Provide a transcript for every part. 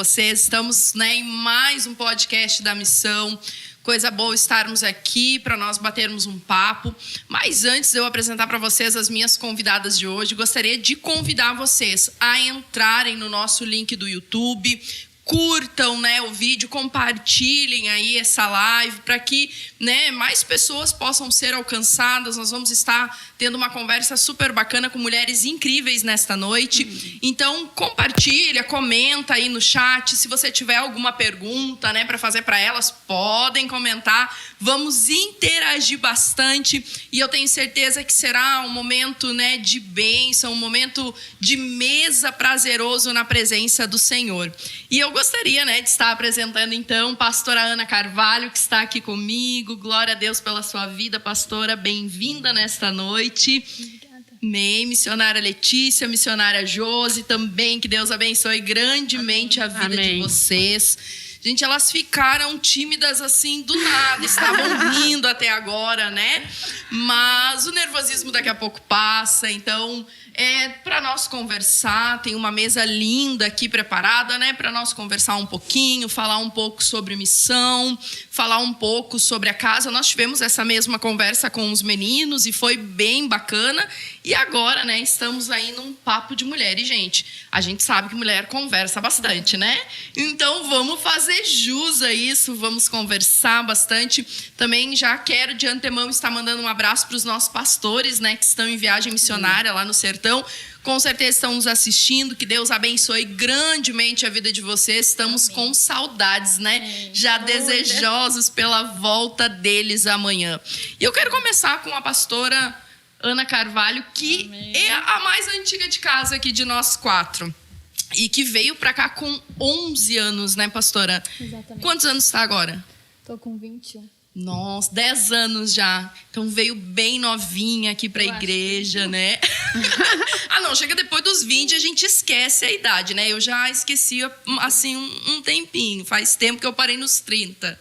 Vocês, estamos, em mais um podcast da Missão. Coisa boa estarmos aqui para nós batermos um papo. Mas antes de eu apresentar para vocês as minhas convidadas de hoje, gostaria de convidar vocês a entrarem no nosso link do YouTube. Curtam, o vídeo, compartilhem aí essa live para que, mais pessoas possam ser alcançadas. Nós vamos estar tendo uma conversa super bacana com mulheres incríveis nesta noite. Então, compartilha, comenta aí no chat. Se você tiver alguma pergunta, para fazer para elas, podem comentar. Vamos interagir bastante e eu tenho certeza que será um momento, de bênção, um momento de mesa prazeroso na presença do Senhor. E eu gostaria, de estar apresentando, então, pastora Ana Carvalho, que está aqui comigo. Glória a Deus pela sua vida, pastora. Bem-vinda nesta noite. Obrigada. Amém. Missionária Letícia, missionária Josi também. Que Deus abençoe grandemente a vida de vocês. Gente, elas ficaram tímidas assim do nada, estavam rindo até agora, Mas o nervosismo daqui a pouco passa, então para nós conversar, tem uma mesa linda aqui preparada, para nós conversar um pouquinho, falar um pouco sobre missão, falar um pouco sobre a casa. Nós tivemos essa mesma conversa com os meninos e foi bem bacana. E agora, estamos aí num papo de mulher. E, gente, a gente sabe que mulher conversa bastante, Então, vamos fazer jus a isso, vamos conversar bastante. Também já quero, de antemão, estar mandando um abraço para os nossos pastores, que estão em viagem missionária lá no sertão. Com certeza estão nos assistindo. Que Deus abençoe grandemente a vida de vocês. Estamos com saudades, já desejosos pela volta deles amanhã. E eu quero começar com a pastora Ana Carvalho, que é a mais antiga de casa aqui de nós quatro. E que veio para cá com 11 anos, pastora? Exatamente. Quantos anos está agora? Tô com 21. Nossa, 10 anos já. Então veio bem novinha aqui para a igreja, não, chega depois dos 20, a gente esquece a idade, Eu já esqueci, assim, um tempinho. Faz tempo que eu parei nos 30.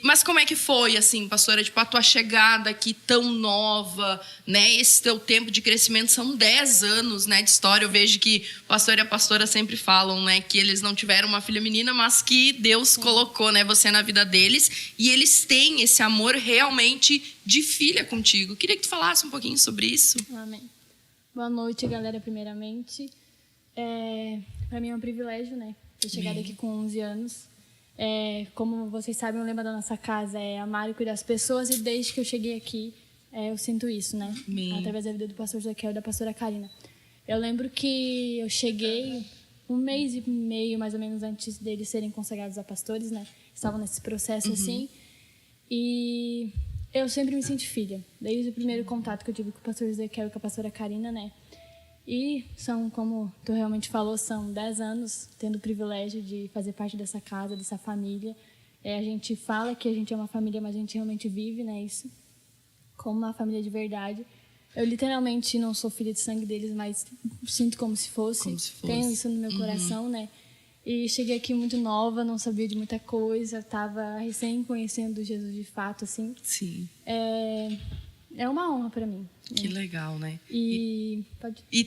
Mas como é que foi, assim, pastora, tipo, a tua chegada aqui tão nova, né? Esse teu tempo de crescimento são 10 anos, né, de história. Eu vejo que o pastor e a pastora sempre falam, né, que eles não tiveram uma filha menina, mas que Deus colocou, né, você na vida deles. E eles têm esse amor realmente de filha contigo. Queria que tu falasse um pouquinho sobre isso. Amém. Boa noite, galera, primeiramente. Para mim é um privilégio, né, ter chegado aqui com 11 anos. Como vocês sabem, o lema da nossa casa é amar e cuidar das pessoas, e desde que eu cheguei aqui, eu sinto isso, né? Amém. Através da vida do pastor Ezequiel e da pastora Karina. Eu lembro que eu cheguei 1 mês e meio, mais ou menos, antes deles serem consagrados a pastores, né? Estavam nesse processo, assim. E eu sempre me senti filha, desde o primeiro contato que eu tive com o pastor Ezequiel e com a pastora Karina, né? E são, como tu realmente falou, são 10 anos tendo o privilégio de fazer parte dessa casa, dessa família. A gente fala que a gente é uma família, mas a gente realmente vive, né, isso, como uma família de verdade. Eu literalmente não sou filha de sangue deles, mas sinto como se fosse. Tenho isso no meu coração, né? E cheguei aqui muito nova, não sabia de muita coisa, estava recém conhecendo Jesus de fato, assim. Sim. É uma honra para mim. Que legal, né? E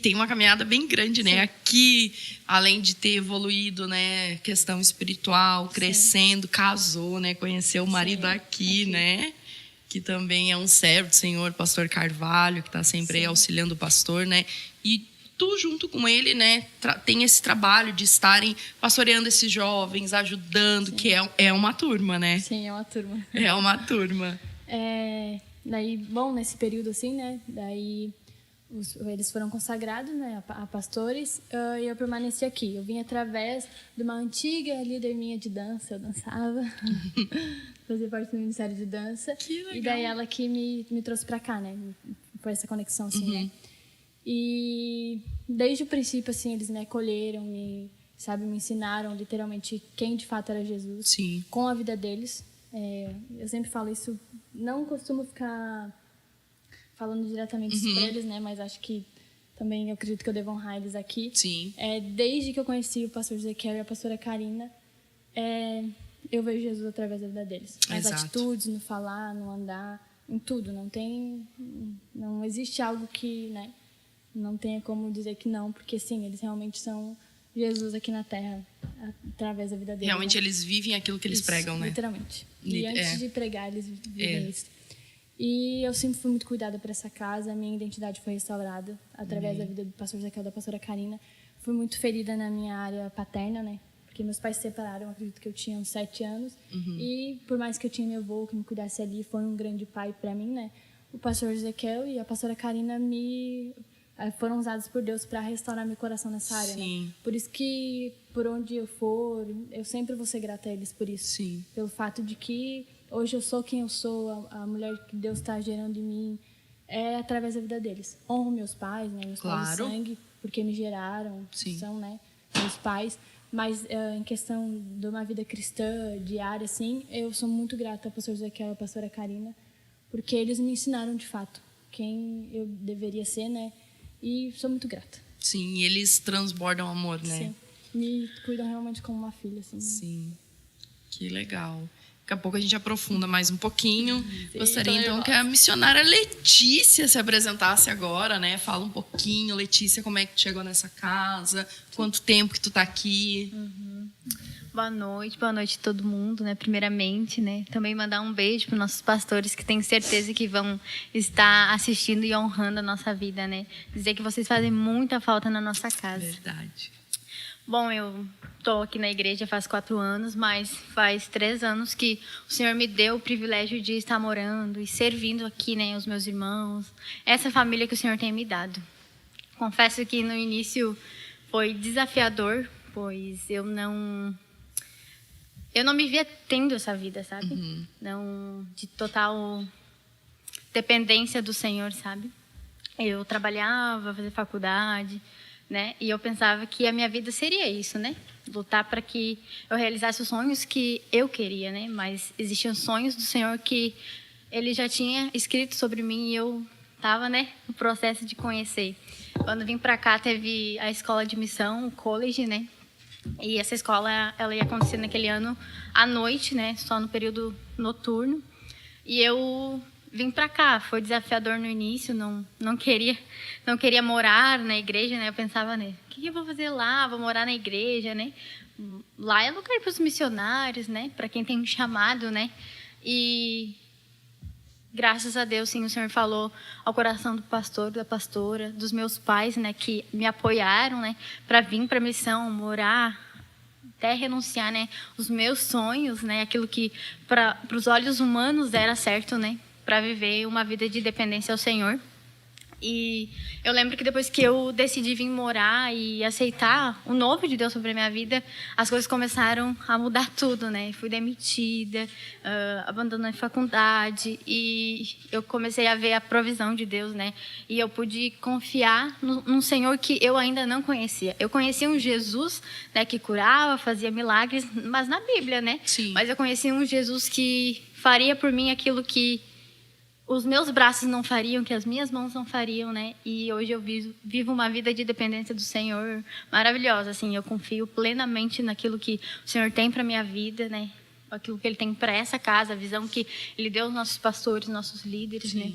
tem uma caminhada bem grande, né? Sim. Aqui, além de ter evoluído, né? Questão espiritual, crescendo, casou, né? Conheceu o marido aqui, né? Que também é um servo do Senhor, pastor Carvalho, que está sempre aí auxiliando o pastor, né? E tu, junto com ele, né? Tem esse trabalho de estarem pastoreando esses jovens, ajudando, que é uma turma, né? Sim, é uma turma. É uma turma. Daí, bom, nesse período assim, né, daí eles foram consagrados, né, a pastores, e eu permaneci aqui. Eu vim através de uma antiga líder minha de dança, eu dançava, fazia parte do Ministério de Dança. Que legal. E daí ela que me trouxe pra cá, né, foi essa conexão, assim, né. E desde o princípio, assim, eles me acolheram, me ensinaram literalmente quem de fato era Jesus. Sim. Com a vida deles. Eu sempre falo isso, não costumo ficar falando diretamente isso para eles, né? Mas acho que também eu acredito que eu devo honrar eles aqui. Sim. Desde que eu conheci o pastor Ezequiel e a pastora Karina, eu vejo Jesus através da vida deles. Nas atitudes, no falar, no andar, em tudo. Não existe algo que, né, não tenha como dizer que não, porque sim, eles realmente são Jesus aqui na Terra, através da vida deles. Realmente, né? Eles vivem aquilo que eles pregam, né? Literalmente. E antes de pregar, eles vivem isso. E eu sempre fui muito cuidada por essa casa, a minha identidade foi restaurada através da vida do pastor Ezequiel e da pastora Karina. Fui muito ferida na minha área paterna, né? Porque meus pais se separaram, acredito que eu tinha uns 7 anos. E por mais que eu tinha meu avô que me cuidasse ali, foi um grande pai para mim, né? O pastor Ezequiel e a pastora Karina foram usados por Deus para restaurar meu coração nessa área, né? Por isso que, por onde eu for, eu sempre vou ser grata a eles por isso. Sim. Pelo fato de que hoje eu sou quem eu sou, a mulher que Deus está gerando em mim, através da vida deles. Honro meus pais, né? Meus pais de sangue, porque me geraram, são, né, meus pais. Mas em questão de uma vida cristã, diária, assim, eu sou muito grata ao pastor Ezequiel e à pastora Karina, porque eles me ensinaram, de fato, quem eu deveria ser, né? E sou muito grata. Sim, e eles transbordam amor, né? Sim, me cuidam realmente como uma filha, assim. Né? Sim, que legal. Daqui a pouco a gente aprofunda mais um pouquinho. Gostaria, então, que a missionária Letícia se apresentasse agora, né? Fala um pouquinho, Letícia, como é que tu chegou nessa casa? Quanto tempo que tu tá aqui? Boa noite a todo mundo, né? Primeiramente, né? Também mandar um beijo para os nossos pastores, que tenho certeza que vão estar assistindo e honrando a nossa vida, né? Dizer que vocês fazem muita falta na nossa casa. Verdade. Bom, eu estou aqui na igreja faz 4 anos, mas faz 3 anos que o Senhor me deu o privilégio de estar morando e servindo aqui, né? Os meus irmãos, essa família que o Senhor tem me dado. Confesso que no início foi desafiador, pois eu não me via tendo essa vida, sabe? Não de total dependência do Senhor, sabe? Eu trabalhava, fazia faculdade, né? E eu pensava que a minha vida seria isso, né? Lutar para que eu realizasse os sonhos que eu queria, né? Mas existiam sonhos do Senhor que Ele já tinha escrito sobre mim e eu estava, né, no processo de conhecer. Quando vim para cá, teve a escola de missão, o college, né? E essa escola, ela ia acontecer naquele ano à noite, né? Só no período noturno. E eu vim para cá. Foi desafiador no início, não queria morar na igreja, né? Eu pensava, né? O que eu vou fazer lá? Vou morar na igreja, né? Lá é lugar para os missionários, né? Para quem tem um chamado, né? E graças a Deus, sim, o Senhor falou ao coração do pastor, da pastora, dos meus pais, né? Que me apoiaram, né? Para vir para a missão, morar, até renunciar, né? Os meus sonhos, né? Aquilo que para os olhos humanos era certo, né? Para viver uma vida de dependência ao Senhor. E eu lembro que depois que eu decidi vir morar e aceitar o novo de Deus sobre a minha vida, as coisas começaram a mudar tudo, né? Fui demitida, abandonei a faculdade e eu comecei a ver a provisão de Deus, né? E eu pude confiar num Senhor que eu ainda não conhecia. Eu conhecia um Jesus, né, que curava, fazia milagres, mas na Bíblia, né? Sim. Mas eu conhecia um Jesus que faria por mim aquilo que os meus braços não fariam, que as minhas mãos não fariam, né? E hoje eu vivo uma vida de dependência do Senhor maravilhosa, assim. Eu confio plenamente naquilo que o Senhor tem para minha vida, né? Aquilo que Ele tem para essa casa, a visão que Ele deu aos nossos pastores, nossos líderes, né?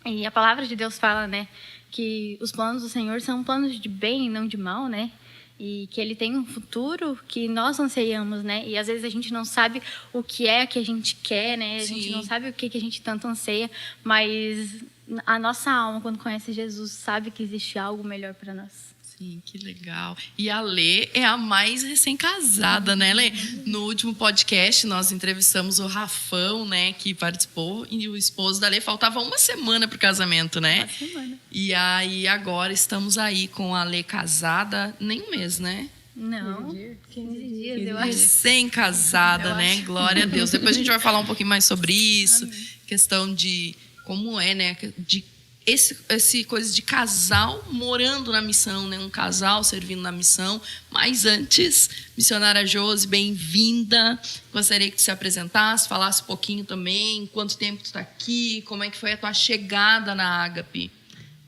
E a palavra de Deus fala, né? Que os planos do Senhor são planos de bem e não de mal, né? E que Ele tem um futuro que nós anseiamos, né? E às vezes a gente não sabe o que é que a gente quer, né? A gente não sabe o que a gente tanto anseia, mas a nossa alma, quando conhece Jesus, sabe que existe algo melhor para nós. Sim, que legal. E a Lê é a mais recém-casada, né, Lê? No último podcast, nós entrevistamos o Rafão, né, que participou, e o esposo da Lê. Faltava uma semana pro casamento, né? Uma semana. E aí, agora estamos aí com a Lê casada, nem um mês, né? Não, 15 dias, eu acho. Recém-casada, né? Glória a Deus. Depois a gente vai falar um pouquinho mais sobre isso. Amém. Questão de como é, né? De esse coisa de casal morando na missão, né? Um casal servindo na missão. Mas antes, missionária Josi, bem-vinda. Gostaria que tu se apresentasse, falasse um pouquinho também. Quanto tempo tu está aqui? Como é que foi a tua chegada na Ágape?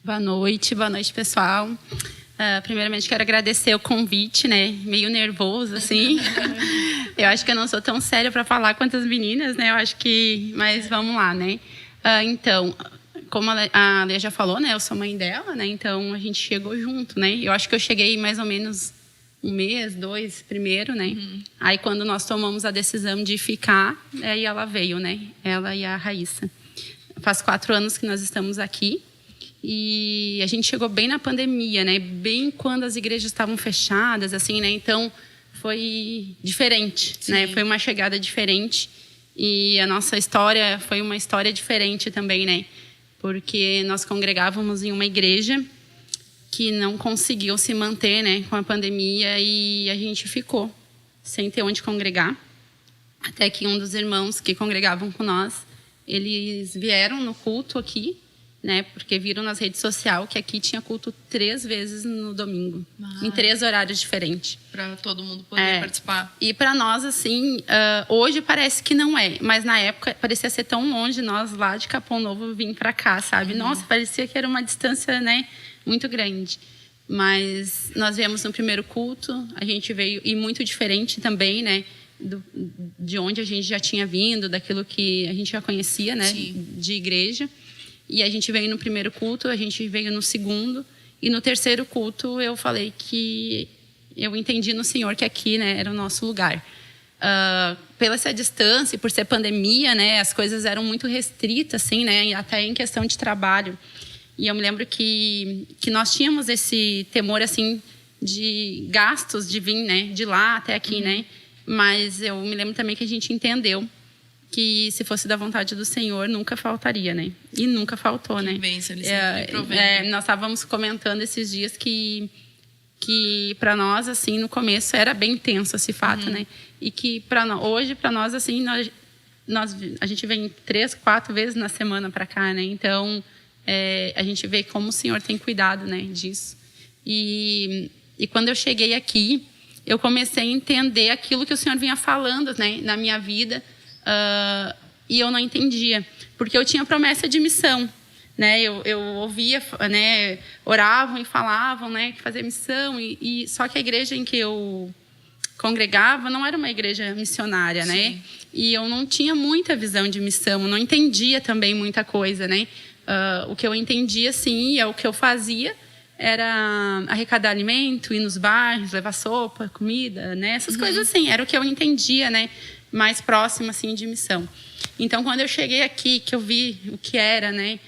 Boa noite, pessoal. Primeiramente, quero agradecer o convite, né? Meio nervoso, assim. Eu acho que eu não sou tão séria para falar quanto as meninas, né? Eu acho que... Mas vamos lá, né? Então, como a Lê já falou, né? Eu sou mãe dela, né? Então, a gente chegou junto, né? Eu acho que eu cheguei mais ou menos um mês, 2, primeiro, né? Aí, quando nós tomamos a decisão de ficar, aí ela veio, né? Ela e a Raíssa. Faz 4 anos que nós estamos aqui. E a gente chegou bem na pandemia, né? Bem quando as igrejas estavam fechadas, assim, né? Então, foi diferente, né? Foi uma chegada diferente. E a nossa história foi uma história diferente também, né? Porque nós congregávamos em uma igreja que não conseguiu se manter, né, com a pandemia, e a gente ficou sem ter onde congregar. Até que um dos irmãos que congregavam com nós, eles vieram no culto aqui, né, porque viram nas redes sociais que aqui tinha culto 3 vezes no domingo, em 3 horários diferentes. Para todo mundo poder participar. E para nós, assim, hoje parece que não é, mas na época parecia ser tão longe, nós lá de Capão Novo vim para cá, sabe? Nossa, parecia que era uma distância, né, muito grande. Mas nós viemos no primeiro culto, a gente veio, e muito diferente também, né, de onde a gente já tinha vindo, daquilo que a gente já conhecia, né, de igreja. E a gente veio no primeiro culto, a gente veio no segundo. E no terceiro culto eu falei que eu entendi no Senhor que aqui, né, era o nosso lugar. Pela essa distância e por ser pandemia, né, as coisas eram muito restritas, assim, né, até em questão de trabalho. E eu me lembro que nós tínhamos esse temor, assim, de gastos de vir, né, de lá até aqui, né. Mas eu me lembro também que a gente entendeu que se fosse da vontade do Senhor, nunca faltaria, né? E nunca faltou, né? Nós estávamos comentando esses dias que para nós, assim, no começo era bem tenso esse fato, né? E que hoje, para nós, assim, a gente vem 3, 4 vezes na semana para cá, né? Então, a gente vê como o Senhor tem cuidado, né, disso. E quando eu cheguei aqui, eu comecei a entender aquilo que o Senhor vinha falando, né, na minha vida. E eu não entendia, porque eu tinha promessa de missão, né? Eu ouvia, né? Oravam e falavam, né? Que fazer missão, e só que a igreja em que eu congregava não era uma igreja missionária, né? E eu não tinha muita visão de missão, não entendia também muita coisa, né? O que eu entendia, sim, e é o que eu fazia, era arrecadar alimento, ir nos bairros, levar sopa, comida, né? Essas coisas assim, era o que eu entendia, né? Mais próximo, assim, de missão. Então, quando eu cheguei aqui, que eu vi o que era, né?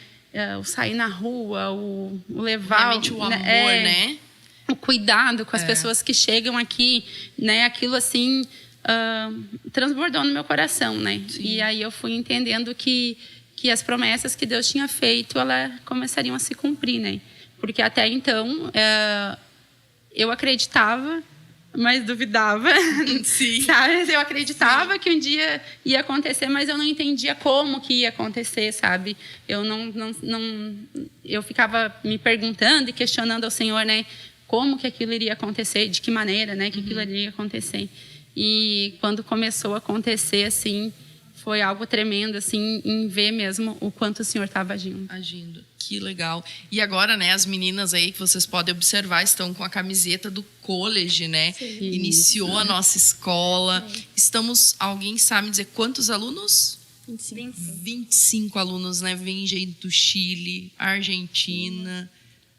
O sair na rua, o levar... Realmente o amor, né? O cuidado com as pessoas que chegam aqui, né? Aquilo, assim, transbordou no meu coração, né? Sim. E aí eu fui entendendo que as promessas que Deus tinha feito, elas começariam a se cumprir, né? Porque até então, eu acreditava, mas duvidava. Sim. Sabe? Eu acreditava que um dia ia acontecer, mas eu não entendia como que ia acontecer, sabe? Eu ficava me perguntando e questionando ao Senhor, né? Como que aquilo iria acontecer, de que maneira, né? Que aquilo iria acontecer. E quando começou a acontecer, assim, foi algo tremendo, assim, em ver mesmo o quanto o Senhor estava agindo. Que legal. E agora, né, as meninas aí que vocês podem observar estão com a camiseta do college, né? Sim. Iniciou a nossa escola. Sim. Estamos, alguém sabe dizer quantos alunos? 25. 25 alunos, né? Vem gente do Chile, Argentina,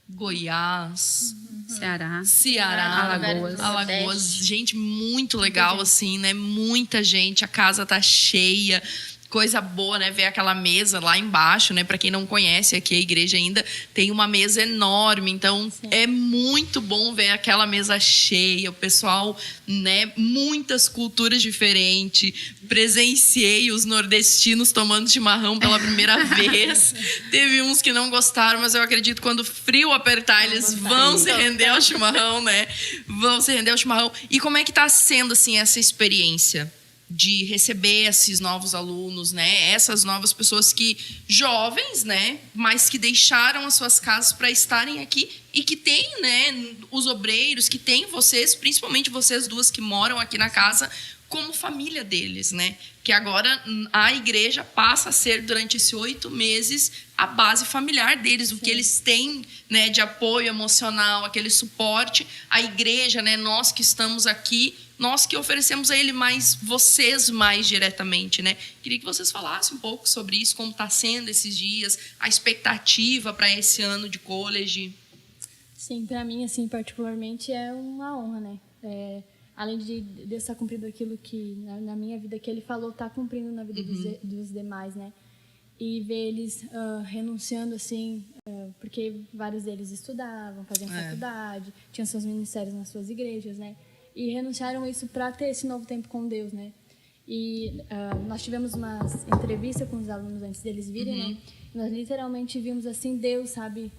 Goiás, Ceará, Alagoas. Gente, muito legal, assim, né? Muita gente, a casa tá cheia. Coisa boa, né? Ver aquela mesa lá embaixo, né? Para quem não conhece aqui a igreja ainda, tem uma mesa enorme. Então, é muito bom ver aquela mesa cheia. O pessoal, né? Muitas culturas diferentes. Presenciei os nordestinos tomando chimarrão pela primeira vez. Teve uns que não gostaram, mas eu acredito que quando o frio apertar, eles vão se render ao chimarrão, né? Vão se render ao chimarrão. E como é que tá sendo, assim, essa experiência de receber esses novos alunos, né? Essas novas pessoas que jovens, né? Mas que deixaram as suas casas para estarem aqui e que tem, né? Os obreiros, que tem vocês, principalmente vocês duas que moram aqui na casa, como família deles, né? Que agora a igreja passa a ser, durante esses 8 meses, a base familiar deles, o que eles têm, né, de apoio emocional, aquele suporte. A igreja, né, nós que estamos aqui, nós que oferecemos a ele mais, vocês mais diretamente, né? Queria que vocês falassem um pouco sobre isso, como está sendo esses dias, a expectativa para esse ano de college. Sim, para mim, assim, particularmente, é uma honra, né? Além de Deus estar cumprindo aquilo que, na minha vida, que Ele falou, está cumprindo na vida dos demais, né? E ver eles renunciando, assim, porque vários deles estudavam, faziam faculdade, tinham seus ministérios nas suas igrejas, né? E renunciaram isso para ter esse novo tempo com Deus, né? E nós tivemos uma entrevista com os alunos antes deles virem, né? E nós literalmente vimos, assim, Deus, sabe,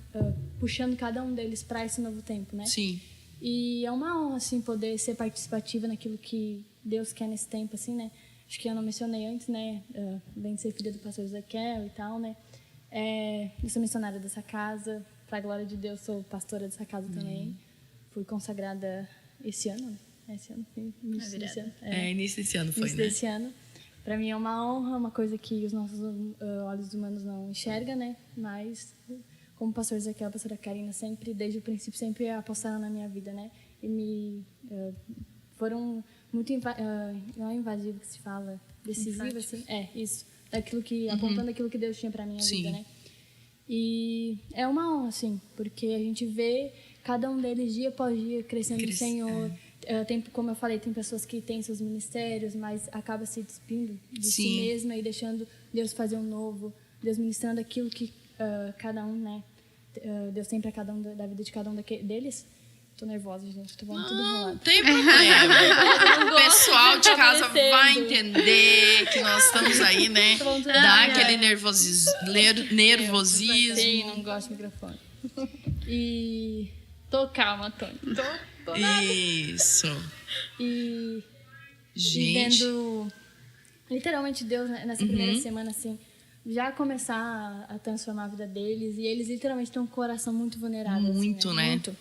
puxando cada um deles para esse novo tempo, né? Sim. E é uma honra, assim, poder ser participativa naquilo que Deus quer nesse tempo, assim, né? Acho que eu não mencionei antes, né? Bem de ser filha do pastor Ezequiel e tal, né? Eu sou missionária dessa casa. Para a glória de Deus, sou pastora dessa casa também. Fui consagrada esse ano, né? Esse ano, início desse ano. Início desse ano foi, início desse ano. Para mim é uma honra, uma coisa que os nossos olhos humanos não enxergam, né? Mas, como o pastor Ezequiel, a pastora Karina, sempre, desde o princípio, sempre apostaram na minha vida, né? E foram muito não é invasivo que se fala, decisivo, assim. Isso. Daquilo que, apontando aquilo que Deus tinha para minha vida, né? E é uma honra, assim, porque a gente vê cada um deles dia após dia crescendo no Senhor. Tem, como eu falei, tem pessoas que têm seus ministérios, mas acaba se despindo de si mesma e deixando Deus fazer um novo, Deus ministrando aquilo que cada um, né? Deus tem para cada um, da vida de cada um deles. Tô nervosa, gente. Tô falando tudo enrolado. Não tem problema. O pessoal de casa vai entender que nós estamos aí, né? Dá aquele nervosismo. Sim, não gosto do microfone. E tô calma, Tony. Tô Isso. E gente, vendo literalmente Deus nessa primeira semana, assim, já começar a transformar a vida deles. E eles literalmente têm um coração muito vulnerável. Muito, assim, né? Muito.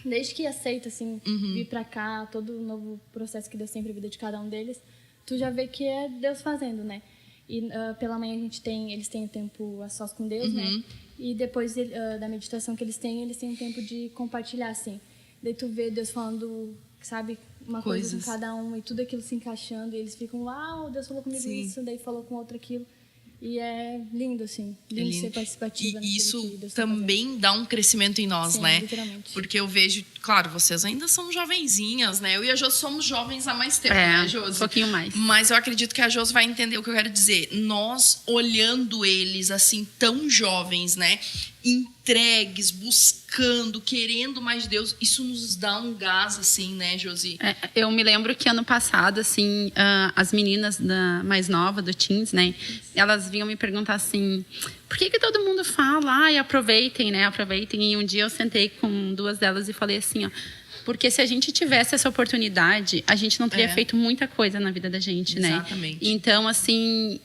Desde que aceita, assim, vir pra cá, todo o novo processo que Deus tem pra vida de cada um deles, tu já vê que é Deus fazendo, né? E pela manhã eles têm o tempo a sós com Deus, né? E depois da meditação que eles têm um tempo de compartilhar, assim. Daí tu vê Deus falando sabe? Uma coisa com cada um e tudo aquilo se encaixando. E eles ficam, uau, Deus falou comigo isso, daí falou com outro aquilo. E é lindo, assim. Lindo ser participativa. E isso também dá um crescimento em nós, né? Literalmente. Porque eu vejo, claro, vocês ainda são jovenzinhas, né? Eu e a Josi somos jovens há mais tempo, né, Josi? Um pouquinho mais. Mas eu acredito que a Josi vai entender o que eu quero dizer. Nós, olhando eles, assim, tão jovens, né? Entregues, buscando, querendo mais Deus, isso nos dá um gás, assim, né, Josi? Eu me lembro que ano passado, assim, as meninas mais novas do Teens, né, elas vinham me perguntar assim, por que todo mundo fala, aproveitem, né, aproveitem. E um dia eu sentei com duas delas e falei assim, ó, porque se a gente tivesse essa oportunidade, a gente não teria feito muita coisa na vida da gente, né? Exatamente. Então, assim,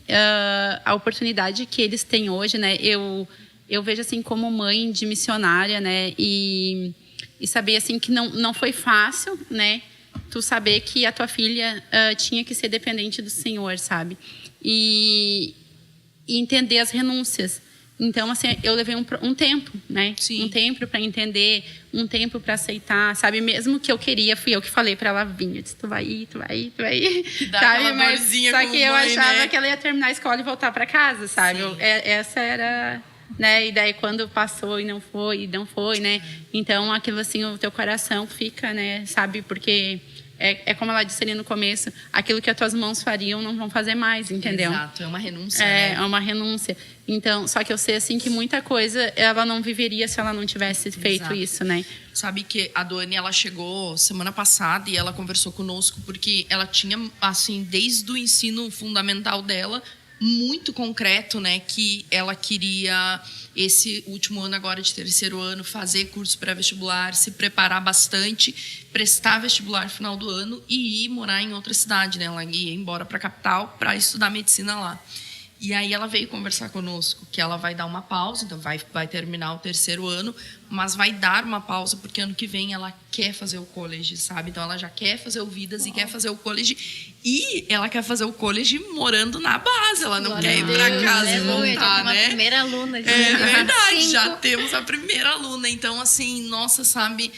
a oportunidade que eles têm hoje, né, eu vejo assim como mãe de missionária, né, e saber assim que não foi fácil, né, tu saber que a tua filha tinha que ser dependente do Senhor, sabe, e entender as renúncias. Então, assim, eu levei um tempo, né? Sim. Um tempo para entender, um tempo para aceitar, sabe? Mesmo que eu queria, fui eu que falei para ela vir. Eu disse, tu vai ir. Dá sabe? Mas só que eu mãe, achava né? que ela ia terminar a escola e voltar para casa, sabe? Essa era... Né? E daí quando passou e não foi, né? Então aquilo assim, o teu coração fica, né? Sabe? Porque é como ela disse ali no começo, aquilo que as tuas mãos fariam não vão fazer mais, entendeu? Exato, é uma renúncia, né? É uma renúncia. Então, só que eu sei assim que muita coisa ela não viveria se ela não tivesse feito isso, né? Sabe que a Dani, ela chegou semana passada e ela conversou conosco porque ela tinha, assim, desde o ensino fundamental dela, muito concreto, né, que ela queria esse último ano agora de terceiro ano fazer curso pré-vestibular, se preparar bastante, prestar vestibular no final do ano e ir morar em outra cidade, né? Ela ia embora para a capital para estudar medicina lá. E aí ela veio conversar conosco que ela vai dar uma pausa, então vai terminar o terceiro ano, mas vai dar uma pausa porque ano que vem ela quer fazer o college, sabe? Então ela já quer fazer o Vidas e quer fazer o college. E ela quer fazer o college morando na base, ela não quer ir para casa e voltar, né? A primeira aluna. É verdade, já temos a primeira aluna. Então, assim, nossa, sabe,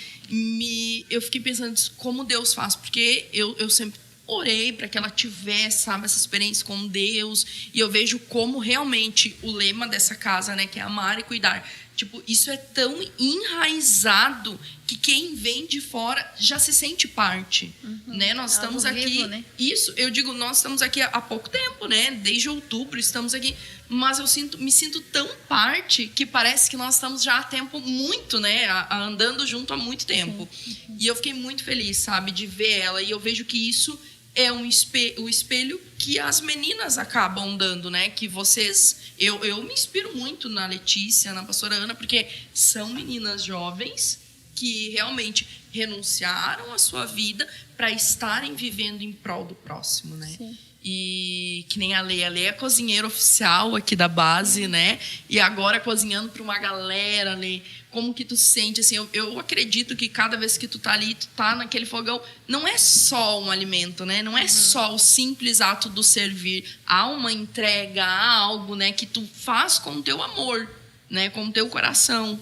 eu fiquei pensando como Deus faz, porque eu sempre orei para que ela tivesse, sabe, essa experiência com Deus, e eu vejo como realmente o lema dessa casa, né, que é amar e cuidar, tipo, isso é tão enraizado que quem vem de fora já se sente parte, né? Nós estamos aqui, vivo, né? Isso, eu digo, nós estamos aqui há pouco tempo, né? Desde outubro estamos aqui, mas eu me sinto tão parte que parece que nós estamos já há tempo muito, né? Andando junto há muito tempo. Sim. E eu fiquei muito feliz, sabe, de ver ela, e eu vejo que isso é o espelho que as meninas acabam dando, né? Que vocês... Eu me inspiro muito na Letícia, na pastora Ana, porque são meninas jovens que realmente renunciaram à sua vida para estarem vivendo em prol do próximo, né? Sim. E que nem a Lê é cozinheira oficial aqui da base, né? E agora cozinhando para uma galera, Lê. Como que tu se sente, assim, eu acredito que cada vez que tu tá ali, tu tá naquele fogão, não é só um alimento, né? Não é só o simples ato do servir. Há uma entrega, há algo, né, que tu faz com o teu amor, né, com o teu coração.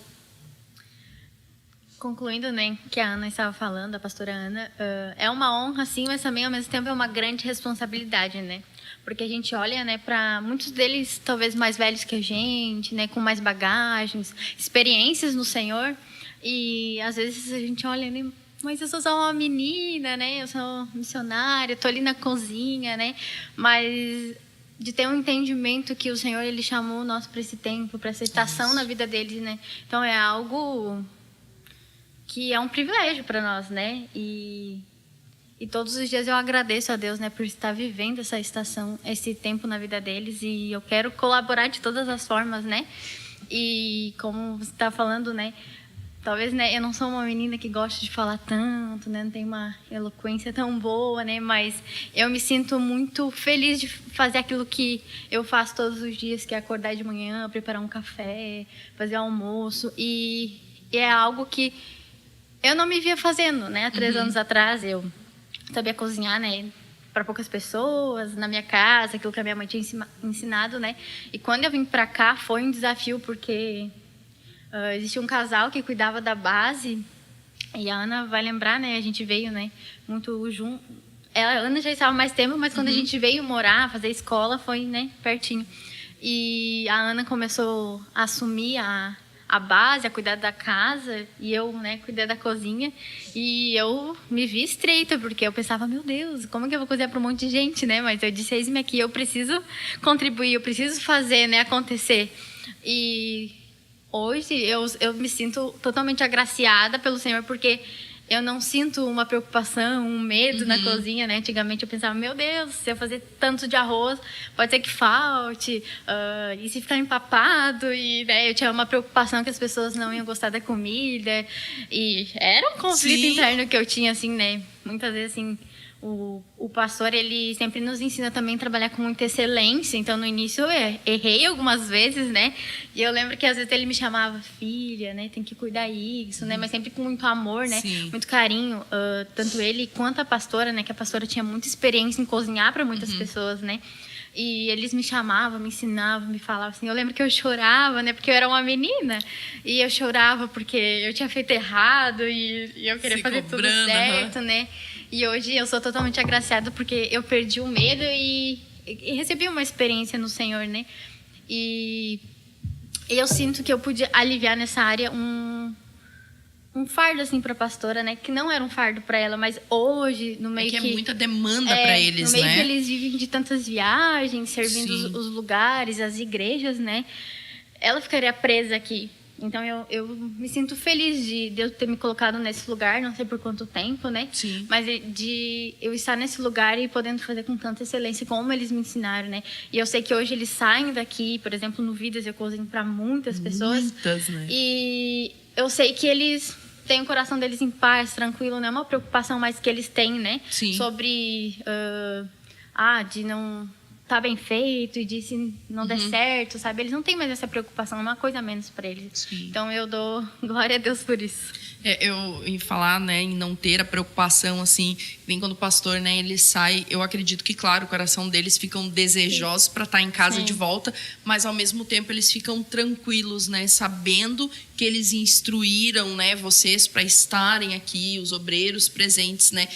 Concluindo, né, que a Ana estava falando, a pastora Ana, é uma honra, sim, mas também, ao mesmo tempo, é uma grande responsabilidade, né? Porque a gente olha, né, para muitos deles talvez mais velhos que a gente, né, com mais bagagens, experiências no Senhor, e às vezes a gente olha, né, mas eu sou só uma menina, né, eu sou missionária, estou ali na cozinha, né, mas de ter um entendimento que o Senhor ele chamou nós para esse tempo, para essa estação na vida deles, né? Então é algo que é um privilégio para nós, né? E todos os dias eu agradeço a Deus, né, por estar vivendo essa estação, esse tempo na vida deles, e eu quero colaborar de todas as formas, né? E como você está falando, né, talvez, né, eu não sou uma menina que gosta de falar tanto, né, não tenho uma eloquência tão boa, né, mas eu me sinto muito feliz de fazer aquilo que eu faço todos os dias, que é acordar de manhã, preparar um café, fazer almoço, e é algo que eu não me via fazendo, né? Há 3 anos atrás eu sabia cozinhar, né, para poucas pessoas, na minha casa, aquilo que a minha mãe tinha ensinado, né? E quando eu vim para cá foi um desafio, porque existia um casal que cuidava da base E a Ana vai lembrar, né? A gente veio, né? Muito junto. A Ana já estava mais tempo, mas quando a gente veio morar, fazer escola, foi, né? Pertinho. E a Ana começou a assumir a base, a cuidar da casa, e eu, né, cuidar da cozinha. E eu me vi estreita, porque eu pensava, meu Deus, como que eu vou cozinhar para um monte de gente, né? Mas eu disse, eis-me aqui, eu preciso contribuir, eu preciso fazer, né, acontecer. E hoje eu me sinto totalmente agraciada pelo Senhor, porque eu não sinto uma preocupação, um medo na cozinha, né? Antigamente eu pensava, meu Deus, se eu fazer tanto de arroz, pode ser que falte, e se ficar empapado, e né, eu tinha uma preocupação que as pessoas não iam gostar da comida, e era um conflito interno que eu tinha, assim, né? Muitas vezes, assim, o pastor, ele sempre nos ensina também a trabalhar com muita excelência. Então, no início, eu errei algumas vezes, né? E eu lembro que, às vezes, ele me chamava, filha, né? Tem que cuidar isso, né? Mas sempre com muito amor, né? Sim. Muito carinho. Tanto ele quanto a pastora, né? Que a pastora tinha muita experiência em cozinhar para muitas pessoas, né? E eles me chamavam, me ensinavam, me falavam assim. Eu lembro que eu chorava, né? Porque eu era uma menina. E eu chorava porque eu tinha feito errado e eu queria fazer tudo certo, né? E hoje eu sou totalmente agraciada porque eu perdi o medo e recebi uma experiência no Senhor, né? E eu sinto que eu pude aliviar nessa área um fardo, assim, para a pastora, né? Que não era um fardo para ela, mas hoje, no meio é muita demanda para eles, né? No meio que eles vivem de tantas viagens, servindo os lugares, as igrejas, né? Ela ficaria presa aqui. Então, eu me sinto feliz de Deus ter me colocado nesse lugar, não sei por quanto tempo, né? Sim. Mas de eu estar nesse lugar e podendo fazer com tanta excelência, como eles me ensinaram, né? E eu sei que hoje eles saem daqui, por exemplo, no Vidas eu cozinho para muitas pessoas. Muitas, né? E eu sei que eles têm o coração deles em paz, tranquilo, não é uma preocupação mais que eles têm, né? Sim. Sobre, de não tá bem feito e de se não der certo, sabe? Eles não têm mais essa preocupação, é uma coisa a menos para eles. Sim. Então eu dou glória a Deus por isso. Eu em falar, né, em não ter a preocupação, assim, nem quando o pastor, né, ele sai, eu acredito que, claro, o coração deles ficam desejosos para estar em casa de volta, mas ao mesmo tempo eles ficam tranquilos, né, sabendo que eles instruíram, né, vocês para estarem aqui, os obreiros presentes, né,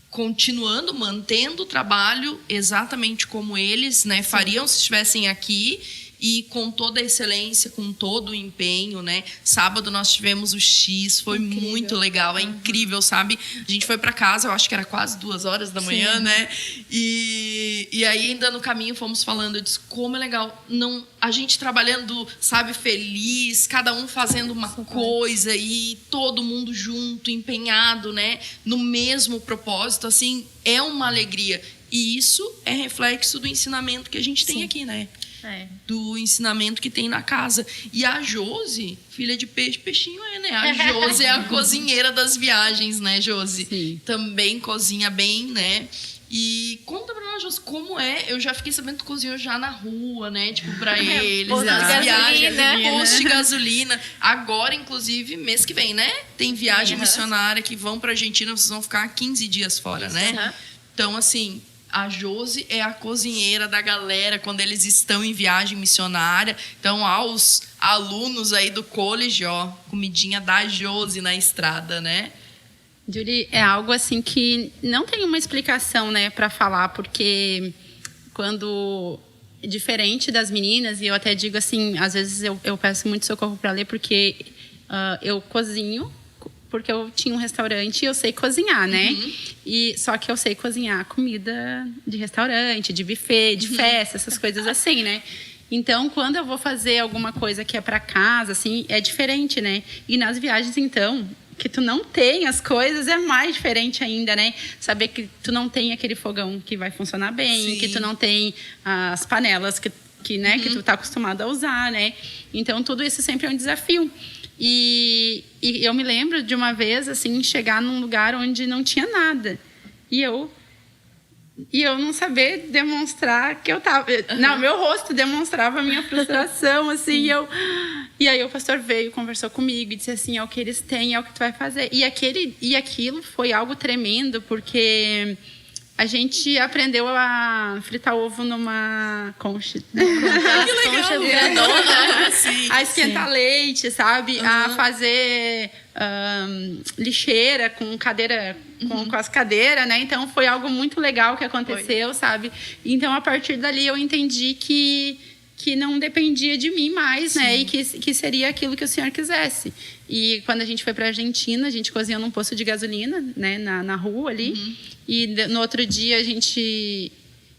continuando, mantendo o trabalho exatamente como eles, né, fariam se estivessem aqui e com toda a excelência, com todo o empenho, né? Sábado nós tivemos o X, foi muito legal, é incrível, sabe? A gente foi para casa, eu acho que era quase 2h da manhã, né? E aí ainda no caminho fomos falando, eu disse, como é legal, não, a gente trabalhando, sabe, feliz, cada um fazendo uma coisa e todo mundo junto, empenhado, né? No mesmo propósito, assim, é uma alegria. E isso é reflexo do ensinamento que a gente tem aqui, né? Do ensinamento que tem na casa. E a Josi, filha de peixe, peixinho né? A Josi é a cozinheira das viagens, né, Josi? Sim. Também cozinha bem, né? E conta pra nós, Josi, como é? Eu já fiquei sabendo que cozinhou já na rua, né? Tipo, pra eles. Posto as de viagens, gasolina. Posto de gasolina. Agora, inclusive, mês que vem, né? Tem viagem missionária que vão pra Argentina, vocês vão ficar 15 dias fora, né? Então, assim, a Josi é a cozinheira da galera quando eles estão em viagem missionária. Então, aos alunos aí do college, ó, comidinha da Josi na estrada, né? Julie, é algo assim que não tem uma explicação, né, para falar, porque quando diferente das meninas, e eu até digo assim, às vezes eu peço muito socorro para ler, porque eu cozinho, porque eu tinha um restaurante e eu sei cozinhar, né? E só que eu sei cozinhar comida de restaurante, de buffet, de festa, essas coisas assim, né? Então, quando eu vou fazer alguma coisa que é para casa, assim, é diferente, né? E nas viagens, então, que tu não tem as coisas, é mais diferente ainda, né? Saber que tu não tem aquele fogão que vai funcionar bem, que tu não tem as panelas que tu tá acostumado a usar, né? Então, tudo isso sempre é um desafio. E eu me lembro de uma vez, assim, chegar num lugar onde não tinha nada. E eu não saber demonstrar que eu tava... Não, meu rosto demonstrava a minha frustração, assim. E aí o pastor veio, conversou comigo e disse assim, é o que eles têm, é o que tu vai fazer. E aquilo foi algo tremendo, porque A gente aprendeu a fritar ovo numa concha. Concha grandona. A esquentar leite, sabe? A fazer lixeira com cadeira, com as cadeiras, né? Então, foi algo muito legal que aconteceu, sabe? Então, a partir dali, eu entendi que não dependia de mim mais, né? E que seria aquilo que o Senhor quisesse. E quando a gente foi para a Argentina, a gente cozinhou num posto de gasolina, né? Na rua ali. E no outro dia a gente...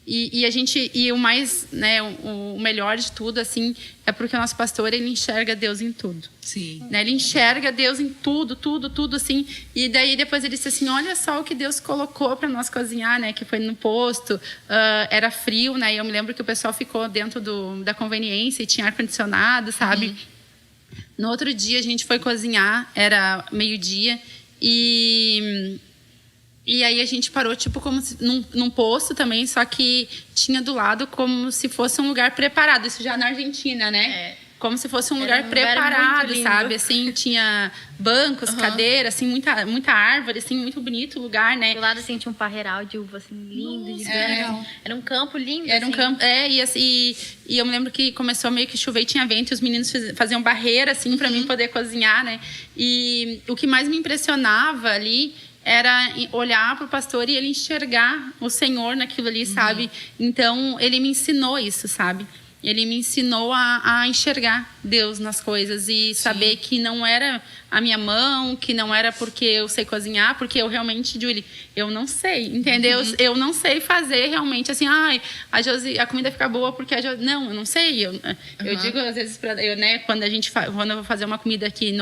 E o mais, né, o melhor de tudo, assim, é porque o nosso pastor, ele enxerga Deus em tudo. Sim. Né? Ele enxerga Deus em tudo, assim. E daí depois ele disse assim, olha só o que Deus colocou para nós cozinhar, né? Que foi no posto, era frio, né? E eu me lembro que o pessoal ficou dentro da conveniência e tinha ar-condicionado, sabe? No outro dia a gente foi cozinhar, era meio-dia, e aí a gente parou, tipo, como se, num posto também, só que tinha do lado como se fosse um lugar preparado. Isso já na Argentina, né? Como se fosse um lugar preparado, sabe? Assim, tinha bancos, cadeiras, assim, muita árvore, assim, muito bonito o lugar, né? Do lado, assim, tinha um parreiral de uva, assim, lindo, gigante. Era um campo lindo, Era um campo, e eu me lembro que começou meio que chover e tinha vento, e os meninos faziam barreira, assim, para mim poder cozinhar, né? E o que mais me impressionava ali era olhar para o pastor e ele enxergar o Senhor naquilo ali, sabe? Então, ele me ensinou isso, sabe? Ele me ensinou a enxergar Deus nas coisas e saber que não era a minha mão, que não era porque eu sei cozinhar, porque eu realmente, Julie, eu não sei, entendeu? Eu não sei fazer realmente assim, a comida fica boa porque a Josi... Não, eu não sei. Eu digo às vezes, né, quando eu vou fazer uma comida aqui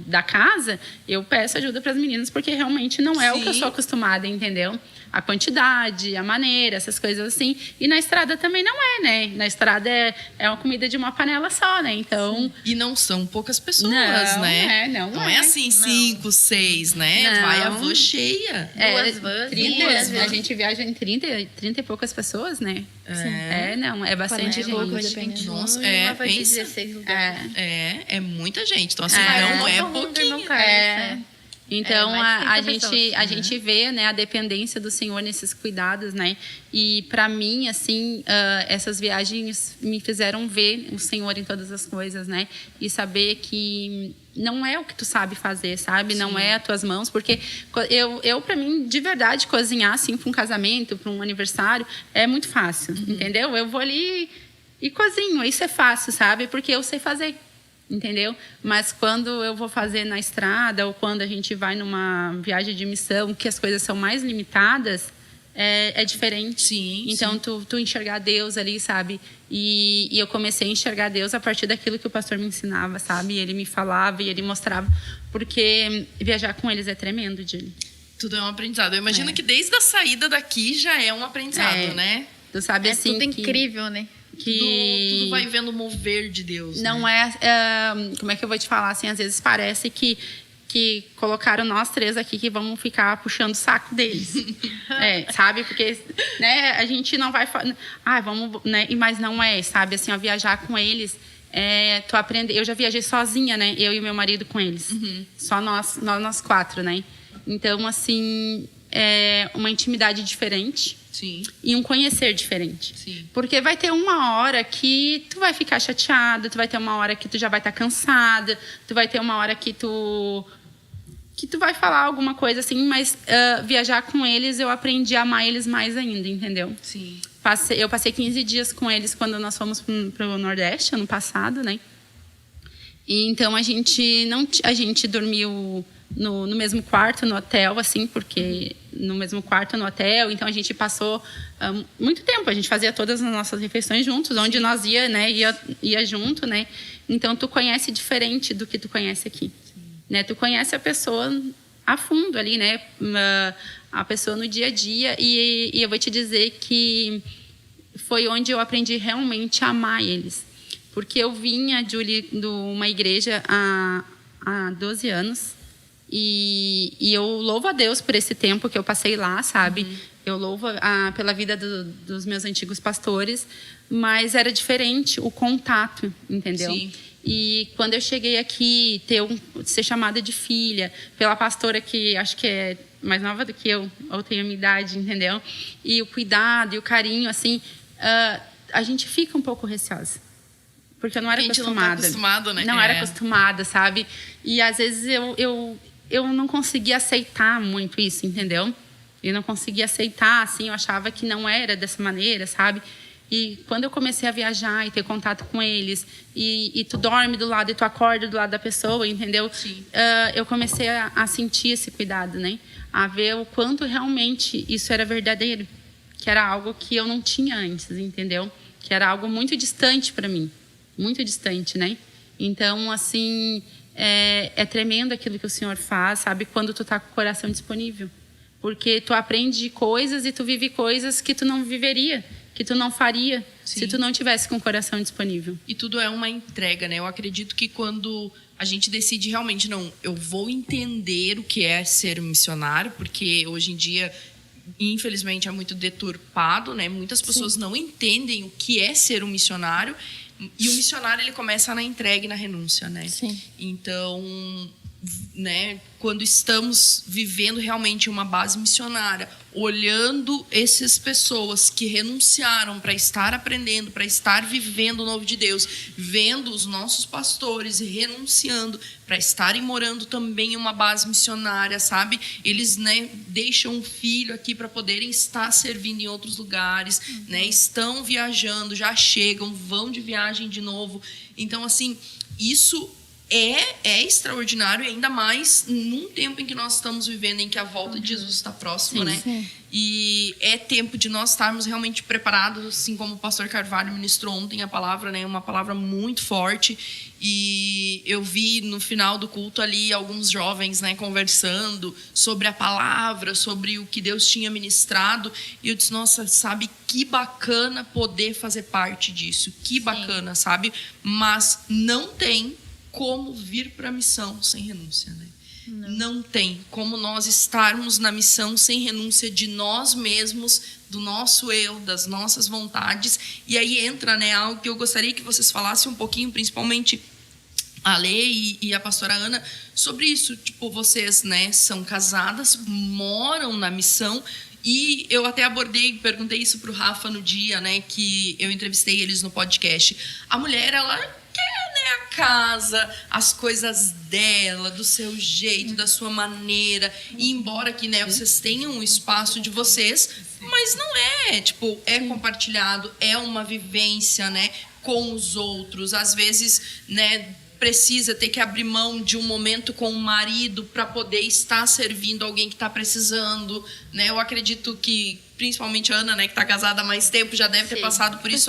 da casa, eu peço ajuda para as meninas porque realmente não é o que eu sou acostumada, entendeu? A quantidade, a maneira, essas coisas assim. E na estrada também não é, né? Na estrada é uma comida de uma panela só, né? Então... E não são poucas pessoas, não, né? Não é assim, 5, 6, né? Não. Vai a van cheia. 2 vans. 30, a gente viaja em 30 e poucas pessoas, né? É bastante gente. Nossa, pensa. 16 lugares. É muita gente. Então, assim, não é pouquinho. Então, a gente pessoas. vê, né, a dependência do Senhor nesses cuidados, né? E, para mim, assim, essas viagens me fizeram ver o Senhor em todas as coisas, né? E saber que não é o que tu sabe fazer, sabe? Sim. Não é as tuas mãos. Porque eu para mim, de verdade, cozinhar, assim, para um casamento, para um aniversário, é muito fácil, entendeu? Eu vou ali e cozinho. Isso é fácil, sabe? Porque eu sei fazer. Entendeu? Mas quando eu vou fazer na estrada ou quando a gente vai numa viagem de missão, que as coisas são mais limitadas, é diferente. Sim, então, tu enxergar Deus ali, sabe? E eu comecei a enxergar Deus a partir daquilo que o pastor me ensinava, sabe? E ele me falava e ele mostrava. Porque viajar com eles é tremendo, Julie. Tudo é um aprendizado. Eu imagino que desde a saída daqui já é um aprendizado, né? Tu sabe, assim, tudo incrível, né? Tudo vai vendo o mover de Deus. Não né? Como é que eu vou te falar? Assim, às vezes parece que colocaram nós 3 aqui que vamos ficar puxando o saco deles. Sabe? Porque, né, a gente não vai... vamos... Né? Mas não é, sabe? Assim, viajar com eles... tu aprende... Eu já viajei sozinha, né? Eu e meu marido com eles. Só nós 4, né? Então, assim... É uma intimidade diferente. Sim. E um conhecer diferente. Sim. Porque vai ter uma hora que tu vai ficar chateada, tu vai ter uma hora que tu já vai estar cansada, tu vai ter uma hora que tu vai falar alguma coisa assim, mas viajar com eles eu aprendi a amar eles mais ainda, entendeu? Sim. Eu passei 15 dias com eles quando nós fomos para o Nordeste, ano passado, né? E então a gente dormiu no mesmo quarto, no hotel, assim, porque no mesmo quarto, no hotel, então a gente passou muito tempo, a gente fazia todas as nossas refeições juntos, onde nós ia junto, né? Então tu conhece diferente do que tu conhece aqui, né? Tu conhece a pessoa a fundo ali, né? A pessoa no dia a dia, e eu vou te dizer que foi onde eu aprendi realmente a amar eles, porque eu vinha, Julie, de uma igreja há 12 anos, e eu louvo a Deus por esse tempo que eu passei lá, sabe? Eu louvo pela vida dos meus antigos pastores, mas era diferente o contato, entendeu? Sim. E quando eu cheguei aqui, ser chamada de filha pela pastora que acho que é mais nova do que eu, ou tem a minha idade, entendeu? E o cuidado e o carinho, assim, a gente fica um pouco receosa. Porque eu não era acostumada. Não tá acostumado, né? Não era acostumada, sabe? E às vezes eu não conseguia aceitar muito isso, entendeu? Eu não conseguia aceitar, assim, eu achava que não era dessa maneira, sabe? E quando eu comecei a viajar e ter contato com eles, e tu dorme do lado e tu acorda do lado da pessoa, entendeu? Eu comecei a sentir esse cuidado, né? A ver o quanto realmente isso era verdadeiro. Que era algo que eu não tinha antes, entendeu? Que era algo muito distante para mim. Muito distante, né? Então, assim, é tremendo aquilo que o Senhor faz, sabe? Quando tu tá com o coração disponível. Porque tu aprende coisas e tu vive coisas que tu não viveria, que tu não faria, se tu não tivesse com o coração disponível. E tudo é uma entrega, né? Eu acredito que quando a gente decide realmente, não, eu vou entender o que é ser um missionário, porque hoje em dia, infelizmente, é muito deturpado, né? Muitas pessoas não entendem o que é ser um missionário. E o missionário, ele começa na entrega e na renúncia, né? Sim. Então, né, quando estamos vivendo realmente uma base missionária, olhando essas pessoas que renunciaram para estar aprendendo, para estar vivendo o novo de Deus, vendo os nossos pastores renunciando para estarem morando também em uma base missionária, sabe? Eles, né, deixam um filho aqui para poderem estar servindo em outros lugares, né? Estão viajando, já chegam, vão de viagem de novo. Então, assim, isso é extraordinário, e ainda mais num tempo em que nós estamos vivendo, em que a volta de Jesus está próxima, né? Sim. E é tempo de nós estarmos realmente preparados, assim como o pastor Carvalho ministrou ontem a palavra, né? Uma palavra muito forte. E eu vi no final do culto ali alguns jovens, né, conversando sobre a palavra, sobre o que Deus tinha ministrado. E eu disse, nossa, sabe, que bacana poder fazer parte disso. Que bacana, sabe? Mas não tem como vir para a missão sem renúncia, né? Não tem como nós estarmos na missão sem renúncia de nós mesmos, do nosso eu, das nossas vontades. E aí entra, né, algo que eu gostaria que vocês falassem um pouquinho, principalmente a Lê e a pastora Ana, sobre isso. Tipo, vocês, né, são casadas, moram na missão. E eu até perguntei isso para o Rafa no dia, né, que eu entrevistei eles no podcast. A mulher, ela quer, né, a casa, as coisas dela, do seu jeito, da sua maneira. E embora que, né, vocês tenham um espaço de vocês, mas não é, tipo, é compartilhado, é uma vivência, né, com os outros. Às vezes, né, precisa ter que abrir mão de um momento com o marido para poder estar servindo alguém que está precisando, né? Eu acredito que, principalmente a Ana, né, que está casada há mais tempo, já deve ter passado por isso.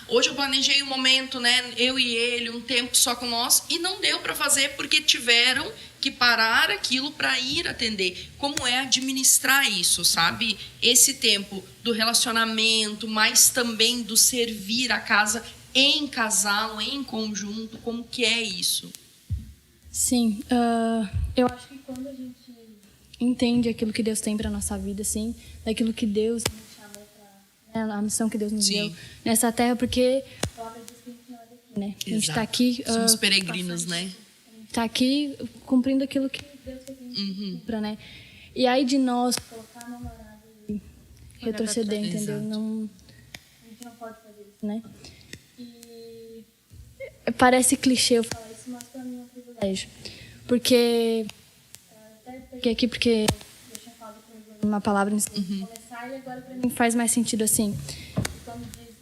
Hoje eu planejei um momento, né, eu e ele, um tempo só com nós, e não deu para fazer porque tiveram que parar aquilo para ir atender. Como é administrar isso, sabe? Esse tempo do relacionamento, mas também do servir a casa em casal, em conjunto, como que é isso? Sim, eu acho que quando a gente entende aquilo que Deus tem para nossa vida, assim, daquilo que Deus nos chamou para, né, a missão que Deus nos deu nessa terra, porque a palavra diz que a gente não é daqui, né? A gente está aqui, somos peregrinos, né? A gente está aqui cumprindo aquilo que Deus quer que a gente cumpra, né? E aí de nós colocar a mão na arada e retroceder, entendeu? Não, a gente não pode fazer isso, né? Parece clichê eu falar isso, mas para mim é um privilégio. Porque, até peguei aqui porque eu tinha falado uma palavra antes de começar, e agora para mim faz mais sentido assim. Quando diz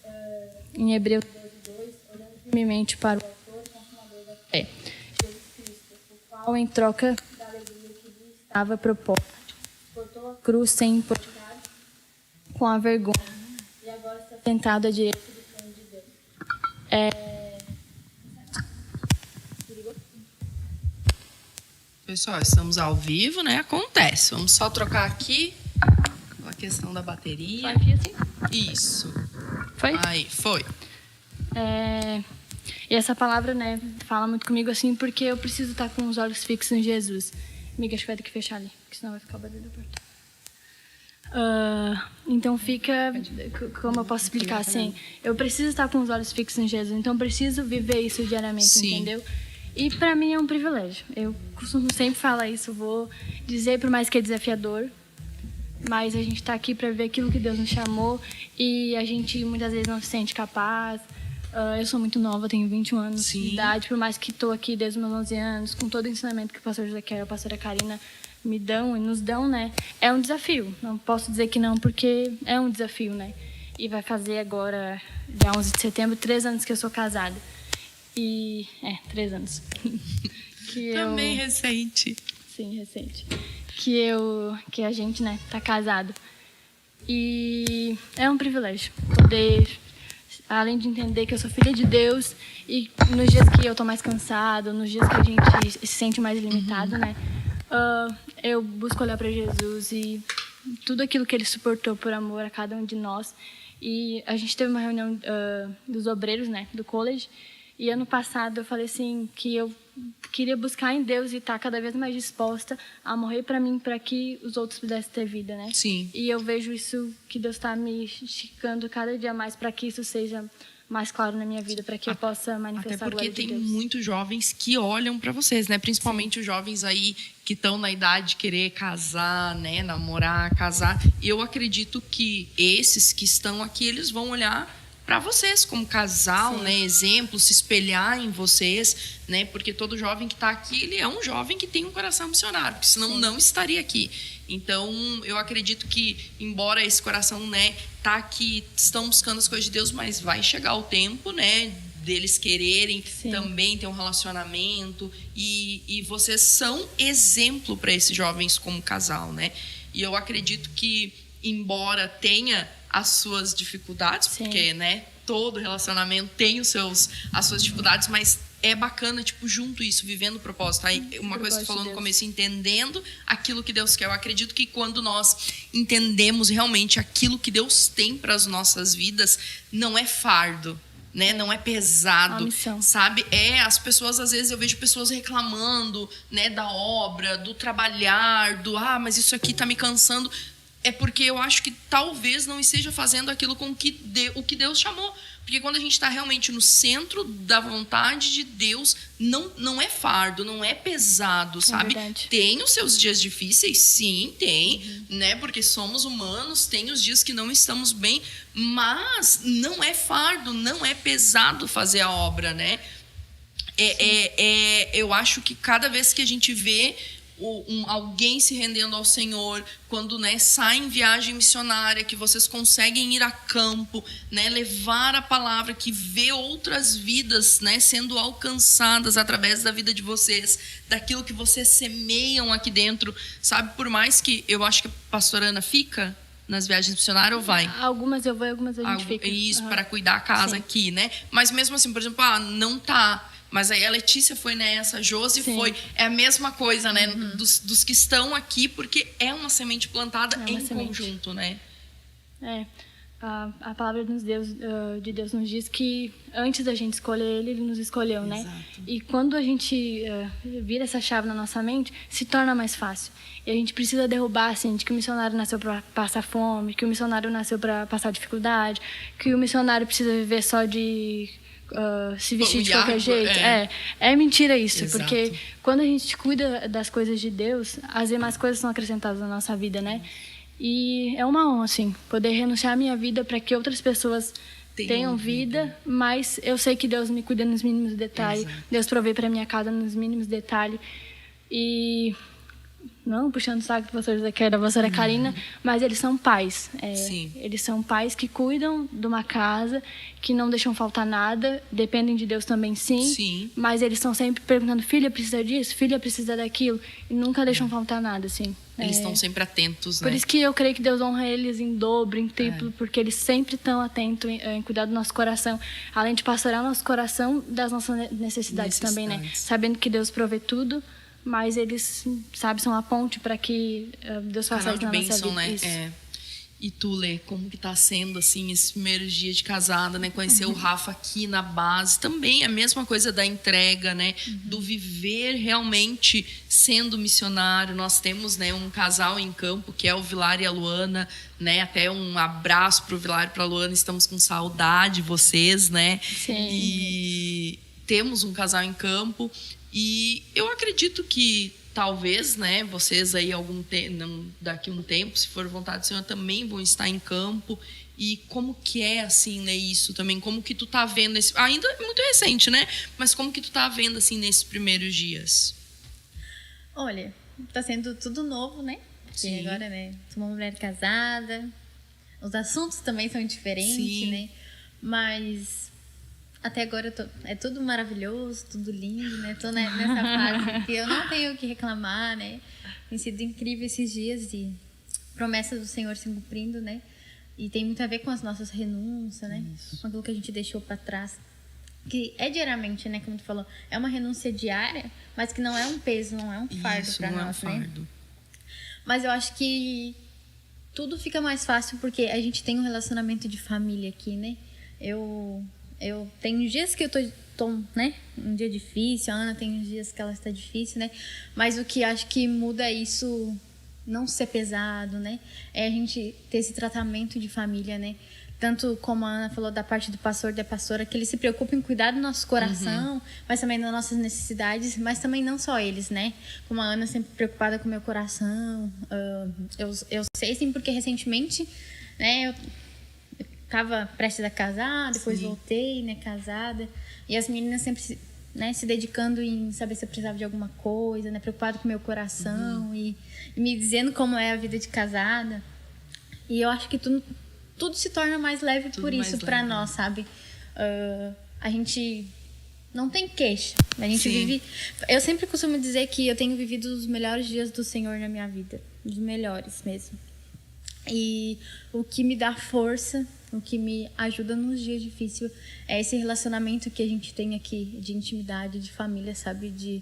em Hebreus 12:2, olhando firmemente para o autor e consumador da fé, Jesus Cristo, o qual, em troca da alegria que lhe estava proposta, suportou a cruz sem importar com a vergonha, e agora está sentado à direita do trono de Deus. Pessoal, estamos ao vivo, né? Acontece. Vamos só trocar aqui a questão da bateria. Vai vir assim? Isso. Foi? Aí, foi. E essa palavra, né, fala muito comigo assim, porque eu preciso estar com os olhos fixos em Jesus. Amiga, acho que vai ter que fechar ali, porque senão vai ficar o barulho da porta. Então fica, como eu posso explicar assim, eu preciso estar com os olhos fixos em Jesus, então eu preciso viver isso diariamente, entendeu? E para mim é um privilégio. Eu costumo sempre falar isso, vou dizer, por mais que é desafiador, mas a gente está aqui para ver aquilo que Deus nos chamou e a gente muitas vezes não se sente capaz. Eu sou muito nova, tenho 21 anos de idade, por mais que estou aqui desde os meus 11 anos, com todo o ensinamento que o pastor José Quer e a pastora Karina me dão e nos dão, né? É um desafio. Não posso dizer que não, porque é um desafio, né? E vai fazer agora, dia 11 de setembro, 3 anos que eu sou casada. 3 anos. Também recente. Sim, recente. Que a gente, né, tá casado. E é um privilégio poder, além de entender que eu sou filha de Deus, e nos dias que eu tô mais cansada, nos dias que a gente se sente mais limitado, né, eu busco olhar para Jesus e tudo aquilo que ele suportou por amor a cada um de nós. E a gente teve uma reunião dos obreiros, né, do college, e ano passado eu falei assim que eu queria buscar em Deus e estar cada vez mais disposta a morrer para mim, para que os outros pudessem ter vida, né? Sim. E eu vejo isso, que Deus está me esticando cada dia mais para que isso seja mais claro na minha vida, para que eu possa manifestar a glória de Deus. Até porque tem muitos jovens que olham para vocês, né? Principalmente os jovens aí que estão na idade de querer casar, né? Namorar, casar. Eu acredito que esses que estão aqui, eles vão olhar para vocês como casal, né? Exemplo, se espelhar em vocês, né? Porque todo jovem que está aqui, ele é um jovem que tem um coração missionário, porque senão não estaria aqui. Então, eu acredito que, embora esse coração, né, tá aqui, estão buscando as coisas de Deus, mas vai chegar o tempo, né, deles quererem também ter um relacionamento, e vocês são exemplo para esses jovens como casal, né? E eu acredito que, embora tenha as suas dificuldades, porque, né, todo relacionamento tem as suas dificuldades, mas é bacana, tipo, junto isso, vivendo o propósito. Aí, uma coisa que tu falou no começo, entendendo aquilo que Deus quer. Eu acredito que quando nós entendemos realmente aquilo que Deus tem para as nossas vidas, não é fardo, né? Não é pesado, sabe? As pessoas, às vezes, eu vejo pessoas reclamando, né, da obra, do trabalhar, mas isso aqui tá me cansando. É porque eu acho que talvez não esteja fazendo aquilo com o que Deus chamou. Porque quando a gente está realmente no centro da vontade de Deus, não é fardo, não é pesado, sabe? Tem os seus dias difíceis, sim, tem, né? Porque somos humanos, tem os dias que não estamos bem, mas não é fardo, não é pesado fazer a obra, né? Eu acho que cada vez que a gente vê alguém se rendendo ao Senhor, quando, né, sai em viagem missionária, que vocês conseguem ir a campo, né, levar a palavra, que vê outras vidas, né, sendo alcançadas através da vida de vocês, daquilo que vocês semeiam aqui dentro, sabe? Por mais que eu acho que a pastora Ana fica nas viagens missionárias, ou vai? Algumas eu vou e algumas a gente fica. Isso, para cuidar a casa aqui, né? Mas mesmo assim, por exemplo, não tá... Mas aí a Letícia foi nessa, a Josi foi. É a mesma coisa, né? Dos que estão aqui, porque é uma semente plantada em conjunto, né? A palavra de Deus nos diz que antes da gente escolher Ele nos escolheu, né? E quando a gente vira essa chave na nossa mente, se torna mais fácil. E a gente precisa derrubar, assim, de que o missionário nasceu para passar fome, que o missionário nasceu para passar dificuldade, que o missionário precisa viver só de... se vestir de qualquer jeito. É mentira isso. Exato. Porque quando a gente cuida das coisas de Deus, as demais coisas são acrescentadas na nossa vida, né? E é uma honra, assim, poder renunciar à minha vida para que outras pessoas tenham vida, mas eu sei que Deus me cuida nos mínimos detalhes. Exato. Deus provê para minha casa nos mínimos detalhes. E... não puxando o saco do pastor José Quer, da pastora Karina, mas eles são pais. Eles são pais que cuidam de uma casa, que não deixam faltar nada, dependem de Deus também, sim. Mas eles estão sempre perguntando, filha precisa disso, filha precisa daquilo, e nunca deixam faltar nada, assim. Eles estão sempre atentos, né? Por isso que eu creio que Deus honra eles em dobro, em triplo, porque eles sempre estão atentos em cuidar do nosso coração, além de pastorear nosso coração das nossas necessidades também, né? Sabendo que Deus provê tudo, mas eles, sabe, são a ponte para que Deus faça isso na nossa vida. Né? Isso. E tu, Lê, como que tá sendo, assim, esses primeiros dias de casada, né? Conhecer o Rafa aqui na base. Também a mesma coisa da entrega, né? Do viver realmente sendo missionário. Nós temos, né, um casal em campo, que é o Vilar e a Luana, né? Até um abraço pro Vilar e pra Luana. Estamos com saudade de vocês, né? Sim. E temos um casal em campo. E eu acredito que talvez, né, vocês aí daqui a um tempo, se for vontade do Senhor, também vão estar em campo. E como que é, assim, né, isso também? Como que tu tá vendo ainda é muito recente, né? Mas como que tu tá vendo, assim, nesses primeiros dias? Olha, tá sendo tudo novo, né? Porque Sim. agora, né, sou uma mulher casada. Os assuntos também são diferentes, Sim. né? Mas até agora é tudo maravilhoso, tudo lindo, né? Tô nessa fase que eu não tenho o que reclamar, né? Tem sido incrível esses dias de promessas do Senhor se cumprindo, né? E tem muito a ver com as nossas renúncias, né? Com aquilo que a gente deixou para trás. Que é diariamente, né? Como tu falou, é uma renúncia diária, mas que não é um peso, não é um fardo para nós, né? Mas eu acho que tudo fica mais fácil porque a gente tem um relacionamento de família aqui, né? Eu tenho dias que eu tô, né? Um dia difícil, a Ana tem uns dias que ela está difícil, né? Mas o que acho que muda isso não ser pesado, né? É a gente ter esse tratamento de família, né? Tanto como a Ana falou da parte do pastor e da pastora, que eles se preocupam em cuidar do nosso coração, mas também das nossas necessidades, mas também não só eles, né? Como a Ana sempre preocupada com o meu coração. Eu sei, sim, porque recentemente, né, eu estava prestes a casar, depois voltei, né, casada, e as meninas sempre se dedicando em saber se eu precisava de alguma coisa, né, preocupada com o meu coração e me dizendo como é a vida de casada. E eu acho que tudo se torna mais leve por isso para nós, sabe? A gente não tem queixa. A gente vive... Eu sempre costumo dizer que eu tenho vivido os melhores dias do Senhor na minha vida. Os melhores mesmo. E o que me dá força, o que me ajuda nos dias difíceis é esse relacionamento que a gente tem aqui de intimidade, de família, sabe?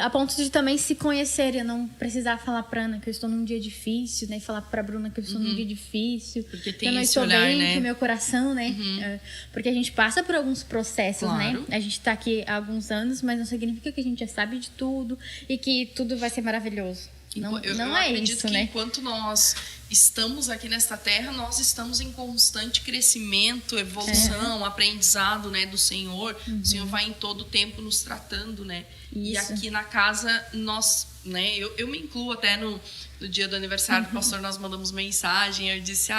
A ponto de também se conhecer, eu não precisar falar pra Ana que eu estou num dia difícil, né? Falar pra Bruna que eu estou num dia difícil. Porque que eu não esse estou olhar, bem né? com o meu coração, né? Porque a gente passa por alguns processos, Claro. né? A gente tá aqui há alguns anos, mas não significa que a gente já sabe de tudo e que tudo vai ser maravilhoso. Não Eu é acredito isso, que né? enquanto nós estamos aqui nesta terra, nós estamos em constante crescimento, evolução, aprendizado, né, do Senhor. O Senhor vai em todo o tempo nos tratando, né? E Isso. aqui na casa, nós, né, eu me incluo até no dia do aniversário do pastor, nós mandamos mensagem, eu disse,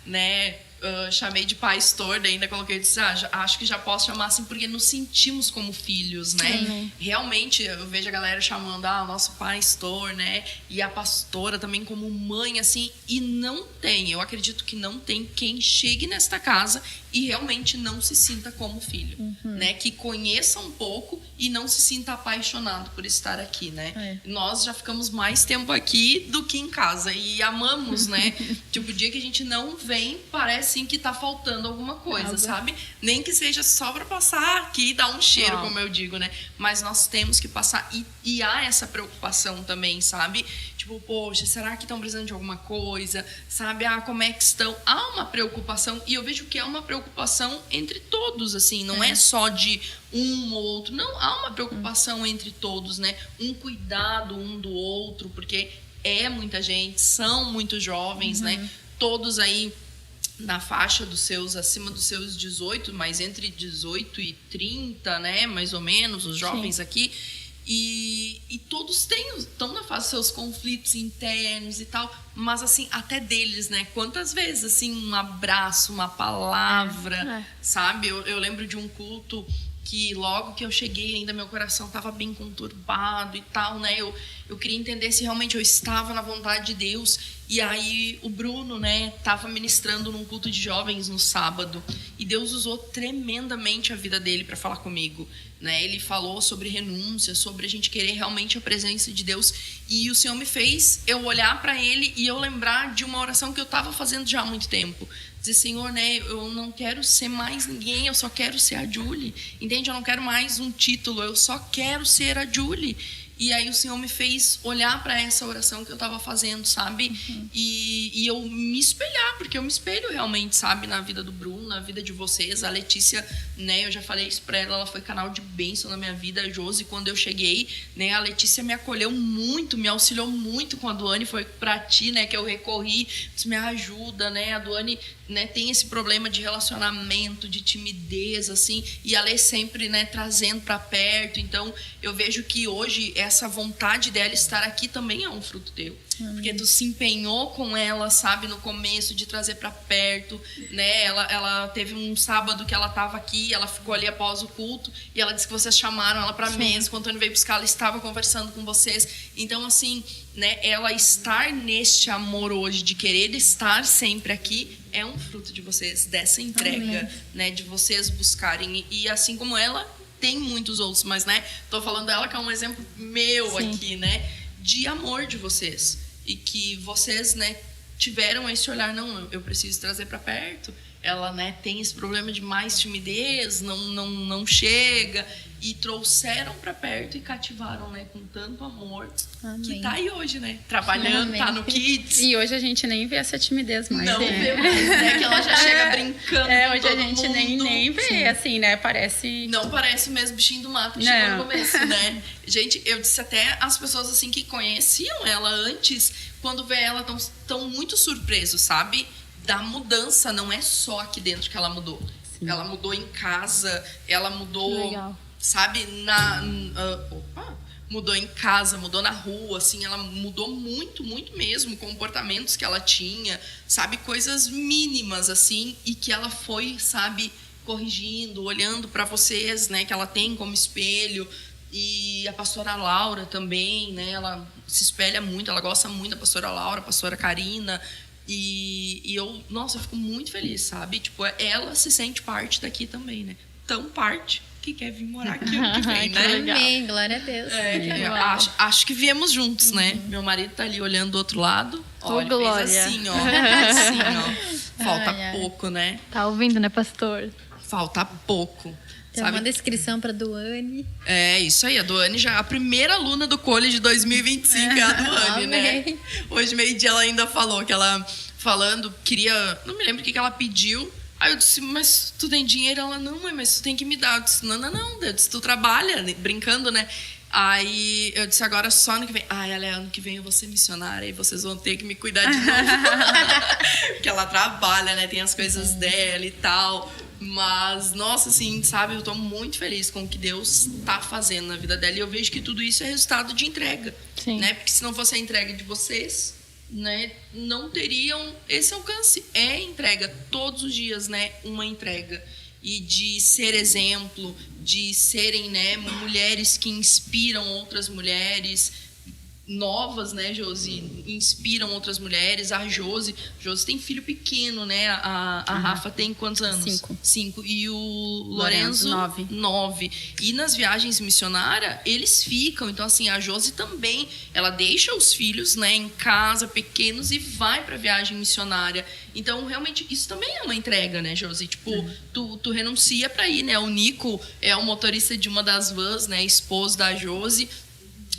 né, chamei de pastor, daí ainda coloquei, eu disse, acho que já posso chamar assim, porque nos sentimos como filhos, né? Realmente, eu vejo a galera chamando, nosso pastor, né? E a pastora também como mãe, assim, e não tem, eu acredito que não tem quem chegue nesta casa e realmente não se sinta como filho, né? Que conheça um pouco e não se sinta apaixonado por estar aqui, né? Nós já ficamos mais tempo aqui do que em casa e amamos, né? Tipo, o dia que a gente não vem, parece assim que tá faltando alguma coisa, sabe? Nem que seja só para passar aqui e dar um cheiro, como eu digo, né? Mas nós temos que passar e há essa preocupação também, sabe? Tipo, poxa, será que estão precisando de alguma coisa? Sabe? Como é que estão? Há uma preocupação e eu vejo que é uma preocupação entre todos, assim, não é só de um ou outro, não, há uma preocupação entre todos, né? Um cuidado um do outro, porque é muita gente, são muitos jovens, né? Todos aí na faixa acima dos seus 18, mas entre 18 e 30, né? Mais ou menos, os jovens aqui. E todos estão na fase dos seus conflitos internos e tal, mas assim, até deles, né? Quantas vezes, assim, um abraço, uma palavra, sabe? Eu lembro de um culto que logo que eu cheguei ainda meu coração estava bem conturbado e tal, né? Eu queria entender se realmente eu estava na vontade de Deus. E aí o Bruno, né, estava ministrando num culto de jovens no sábado e Deus usou tremendamente a vida dele para falar comigo, né? Ele falou sobre renúncia, sobre a gente querer realmente a presença de Deus e o Senhor me fez eu olhar para ele e eu lembrar de uma oração que eu estava fazendo já há muito tempo. Dizer, Senhor, né, eu não quero ser mais ninguém, eu só quero ser a Julie, entende? Eu não quero mais um título, eu só quero ser a Julie. E aí o Senhor me fez olhar para essa oração que eu estava fazendo, sabe? E eu me espelhar, porque eu me espelho realmente, sabe? Na vida do Bruno, na vida de vocês. A Letícia, né? Eu já falei isso para ela, ela foi canal de bênção na minha vida. A Josi, quando eu cheguei, né? A Letícia me acolheu muito, me auxiliou muito com a Duane. Foi para ti, né? Que eu recorri, disse, me ajuda, né? A Duane, né? Tem esse problema de relacionamento, de timidez, assim. E a Lê sempre, né? Trazendo para perto. Então, eu vejo que hoje essa vontade dela estar aqui também é um fruto teu. Porque tu se empenhou com ela, sabe, no começo, de trazer para perto, né? Ela teve um sábado que ela estava aqui, ela ficou ali após o culto, e ela disse que vocês chamaram ela para mesa, quando o Antônio veio buscar, ela estava conversando com vocês. Então, assim, né, ela estar neste amor hoje, de querer estar sempre aqui, é um fruto de vocês, dessa entrega, né, de vocês buscarem. E assim como ela, tem muitos outros, mas, né, tô falando dela que é um exemplo meu aqui, né, de amor de vocês. E que vocês, né, tiveram esse olhar, não, eu preciso trazer para perto. Ela, né, tem esse problema de mais timidez, não chega. E trouxeram para perto e cativaram, né, com tanto amor. Que tá aí hoje, né, trabalhando, tá no Kids. E hoje a gente nem vê essa timidez mais. Não vê mais, né, que ela já chega brincando com hoje todo a gente mundo. nem vê, assim, né, parece... Não parece mesmo bichinho do mato que chegou no começo, né? Gente, eu disse até as pessoas, assim, que conheciam ela antes, quando vê ela, tão muito surpresos, sabe? Da mudança, não é só aqui dentro que ela mudou. Sim. Ela mudou em casa, ela mudou... Legal. Sabe, mudou em casa, mudou na rua, assim, ela mudou muito, muito mesmo, comportamentos que ela tinha, sabe, coisas mínimas, assim, e que ela foi, sabe, corrigindo, olhando para vocês, né, que ela tem como espelho. E a pastora Laura também, né, ela se espelha muito, ela gosta muito da pastora Laura, a pastora Karina, e eu, nossa, eu fico muito feliz, sabe, tipo, ela se sente parte daqui também, né, tão parte que quer vir morar aqui ano que vem, né? Amém, glória a Deus. Acho que viemos juntos, né? Meu marido tá ali olhando do outro lado. Olha, glória. fez assim, ó. Falta pouco, né? Tá ouvindo, né, pastor? Falta pouco. Tem uma descrição para Duane. É, isso aí. A Duane já a primeira aluna do College de 2025 é a Duane, né? Hoje, meio-dia, ela ainda falou que ela, falando, queria... Não me lembro o que ela pediu. Aí eu disse, mas tu tem dinheiro? Ela, não, mãe, mas tu tem que me dar. Eu disse, não. Eu disse, tu trabalha, brincando, né? Aí eu disse, agora só ano que vem. Ela ano que vem eu vou ser missionária e vocês vão ter que me cuidar de novo. Porque ela trabalha, né? Tem as coisas dela e tal. Mas, nossa, assim, sabe? Eu tô muito feliz com o que Deus tá fazendo na vida dela. E eu vejo que tudo isso é resultado de entrega. Sim. Né? Porque se não fosse a entrega de vocês... Né, não teriam esse alcance. É entrega todos os dias, né, uma entrega, e de ser exemplo, de serem, né, mulheres que inspiram outras mulheres novas, né, Josi, inspiram outras mulheres. A Josi tem filho pequeno, né, a Rafa tem quantos anos? 5. E o Lorenzo 9. E nas viagens missionárias eles ficam, então assim, a Josi também, ela deixa os filhos, né, em casa, pequenos, e vai para viagem missionária. Então realmente isso também é uma entrega, né, Josi? Tipo, tu renuncia para ir, né? O Nico é o motorista de uma das vans, né, esposo da Josi.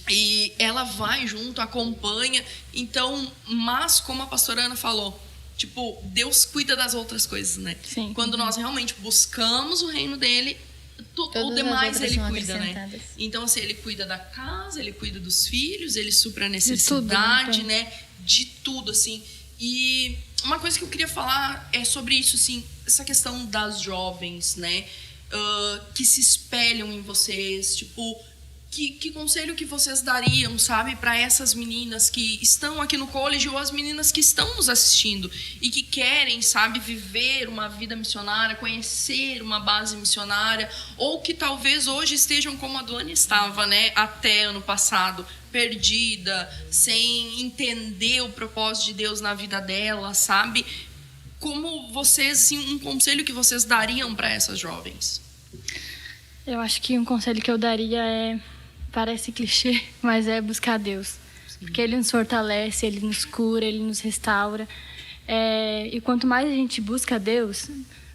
E ela vai junto, acompanha. Então, mas como a pastora Ana falou, tipo, Deus cuida das outras coisas, né? Sim. Quando nós realmente buscamos o reino dele, o demais ele cuida, né? Então, assim, ele cuida da casa, ele cuida dos filhos, ele supra a necessidade, né? De tudo, assim. E uma coisa que eu queria falar é sobre isso, assim, essa questão das jovens, né? Que se espelham em vocês, tipo... Que conselho que vocês dariam, sabe, para essas meninas que estão aqui no college ou as meninas que estão nos assistindo e que querem, sabe, viver uma vida missionária, conhecer uma base missionária, ou que talvez hoje estejam como a Duane estava, né, até ano passado, perdida, sem entender o propósito de Deus na vida dela, sabe? Como vocês, assim, um conselho que vocês dariam para essas jovens? Eu acho que um conselho que eu daria é... Parece clichê, mas é buscar Deus. Sim. Porque Ele nos fortalece, Ele nos cura, Ele nos restaura. E quanto mais a gente busca Deus,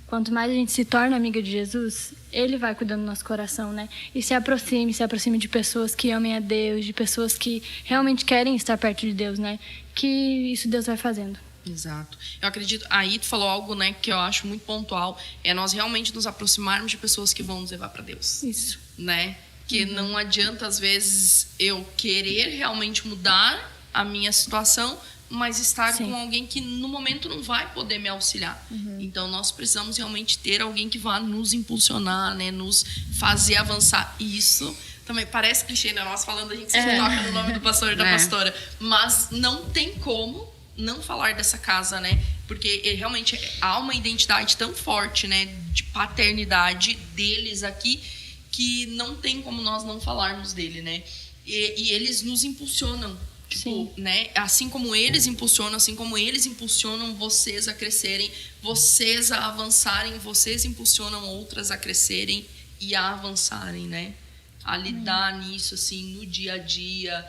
quanto mais a gente se torna amiga de Jesus, Ele vai cuidando do nosso coração, né? E se aproxime de pessoas que amem a Deus, de pessoas que realmente querem estar perto de Deus, né? Que isso Deus vai fazendo. Exato. Eu acredito, aí tu falou algo, né, que eu acho muito pontual, é nós realmente nos aproximarmos de pessoas que vão nos levar para Deus. Isso. Né? Que não adianta, às vezes, eu querer realmente mudar a minha situação, mas estar com alguém que no momento não vai poder me auxiliar. Então nós precisamos realmente ter alguém que vá nos impulsionar, né, nos fazer avançar. E isso também parece clichê, né? Nós falando, a gente sempre toca no nome do pastor e da pastora, mas não tem como não falar dessa casa, né? Porque realmente há uma identidade tão forte, né, de paternidade deles aqui, que não tem como nós não falarmos dele, né? E eles nos impulsionam, tipo, né? Assim como eles impulsionam vocês a crescerem, vocês a avançarem, vocês impulsionam outras a crescerem e a avançarem, né? A lidar nisso, assim, no dia a dia.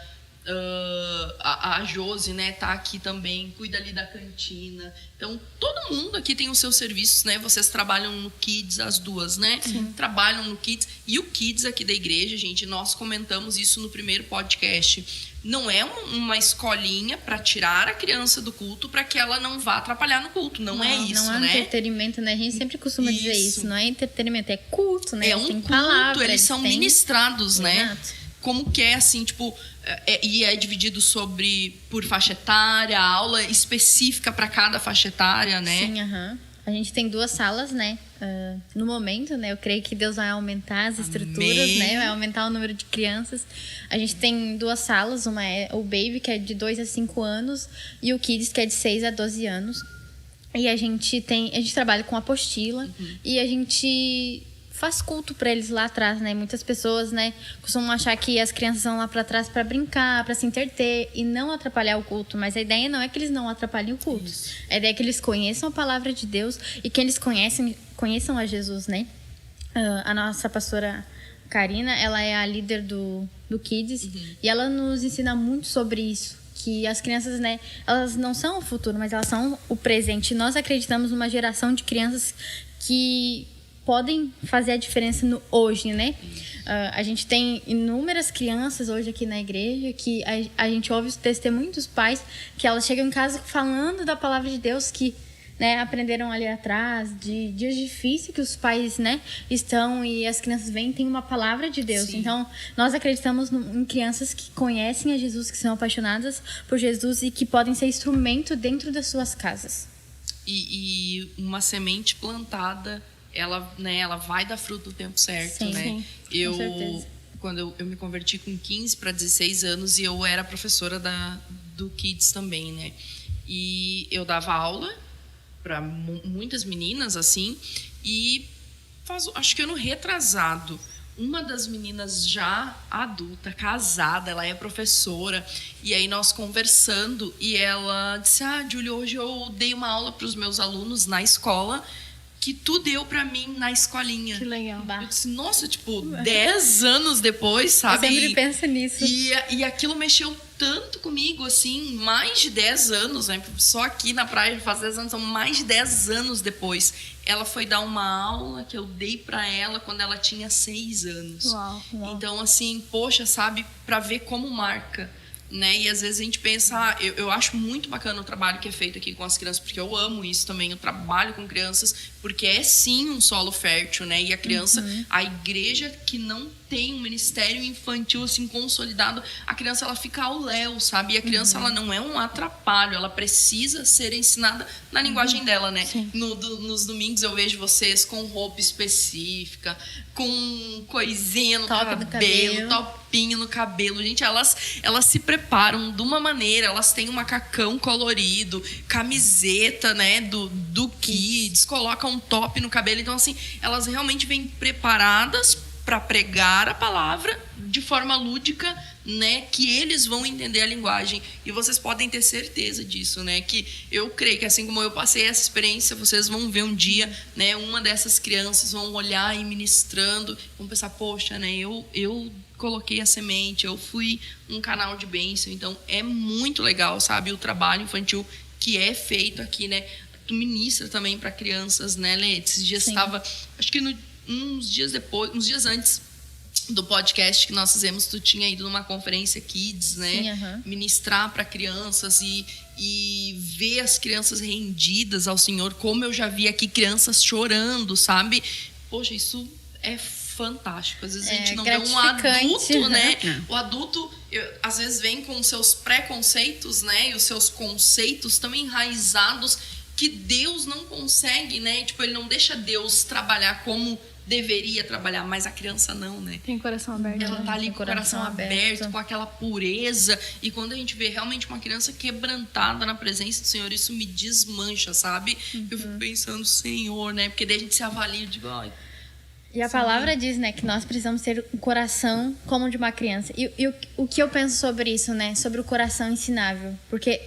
A Josi, né, tá aqui também, cuida ali da cantina. Então, todo mundo aqui tem os seus serviços, né? Vocês trabalham no Kids, as duas, né? Trabalham no Kids. E o Kids aqui da igreja, gente, nós comentamos isso no primeiro podcast. Não é uma escolinha para tirar a criança do culto para que ela não vá atrapalhar no culto. Não é isso, não é né? entretenimento, né? A gente sempre costuma dizer isso. Não é entretenimento, é culto, né? É um culto, palavra, eles são ministrados, né? Exato. Como que é, assim, tipo... E é dividido por faixa etária, aula específica para cada faixa etária, né? Sim, A gente tem 2 salas, né? No momento, né? Eu creio que Deus vai aumentar as estruturas, né? Vai aumentar o número de crianças. A gente tem 2 salas, uma é o Baby, que é de 2 a 5 anos, e o Kids, que é de 6 a 12 anos. E a gente trabalha com apostila, e a gente faz culto para eles lá atrás, né? Muitas pessoas, né, costumam achar que as crianças vão lá para trás para brincar, para se entreter e não atrapalhar o culto. Mas a ideia não é que eles não atrapalhem o culto. Isso. A ideia é que eles conheçam a palavra de Deus e que eles conheçam a Jesus, né? A nossa pastora Karina, ela é a líder do Kids e ela nos ensina muito sobre isso. Que as crianças, né, elas não são o futuro, mas elas são o presente. E nós acreditamos numa geração de crianças que podem fazer a diferença no hoje, né? A gente tem inúmeras crianças hoje aqui na igreja que a gente ouve o testemunho dos pais que elas chegam em casa falando da palavra de Deus que, né, aprenderam ali atrás, de dias difíceis que os pais, né, estão e as crianças vêm e tem uma palavra de Deus. Sim. Então, nós acreditamos em crianças que conhecem a Jesus, que são apaixonadas por Jesus e que podem ser instrumento dentro das suas casas. E uma semente plantada, ela vai dar fruto no tempo certo, sim, né? Sim, com certeza. Quando eu me converti com 15 para 16 anos e eu era professora do Kids também, né? E eu dava aula para muitas meninas, assim, e acho que ano retrasado, uma das meninas já adulta, casada, ela é professora, e aí nós conversando, e ela disse, Júlia, hoje eu dei uma aula para os meus alunos na escola, que tu deu pra mim na escolinha. Que legal. Eu disse, nossa, tipo, 10 anos depois, sabe? Eu sempre penso nisso. E aquilo mexeu tanto comigo, assim, mais de 10 anos, né? Só aqui na praia faz 10 anos, são mais de 10 anos depois. Ela foi dar uma aula que eu dei pra ela quando ela tinha 6 anos. Uau. Então, assim, poxa, sabe? Pra ver como marca. Né? E às vezes a gente pensa, eu acho muito bacana o trabalho que é feito aqui com as crianças, porque eu amo isso também, eu trabalho com crianças, porque é sim um solo fértil, né? E a criança, a igreja que não tem um ministério infantil assim consolidado, a criança ela fica ao léu, sabe? E a criança ela não é um atrapalho, ela precisa ser ensinada na linguagem dela, né? Nos domingos eu vejo vocês com roupa específica, com coisinha no cabelo, topinho no cabelo. Gente, elas se preparam de uma maneira, elas têm um macacão colorido, camiseta, né, do Kids, colocam um top no cabelo. Então, assim, elas realmente vêm preparadas para pregar a palavra de forma lúdica, né, que eles vão entender a linguagem. E vocês podem ter certeza disso, né, que eu creio que assim como eu passei essa experiência, vocês vão ver um dia, né, uma dessas crianças vão olhar e ministrando, vão pensar, poxa, né, eu coloquei a semente, eu fui um canal de bênção. Então é muito legal, sabe, o trabalho infantil que é feito aqui, né. tu ministra também para crianças, né, Lê? Esses dias estava, acho que uns dias antes do podcast que nós fizemos, tu tinha ido numa conferência Kids, né? Sim, Ministrar para crianças e ver as crianças rendidas ao Senhor, como eu já vi aqui crianças chorando, sabe? Poxa, isso é fantástico. Às vezes a gente não vê um adulto, né? O adulto, às vezes, vem com os seus preconceitos, né? E os seus conceitos tão enraizados que Deus não consegue, né? Tipo, ele não deixa Deus trabalhar como deveria trabalhar, mas a criança não, né? Tem coração aberto. Ela tá ali com o coração aberto, com aquela pureza. E quando a gente vê realmente uma criança quebrantada na presença do Senhor, isso me desmancha, sabe? Eu fico pensando, Senhor, né? Porque daí a gente se avalia e digo, ai. E a palavra diz, né, que nós precisamos ter um coração como o de uma criança. E o que eu penso sobre isso, né? Sobre o coração ensinável. Porque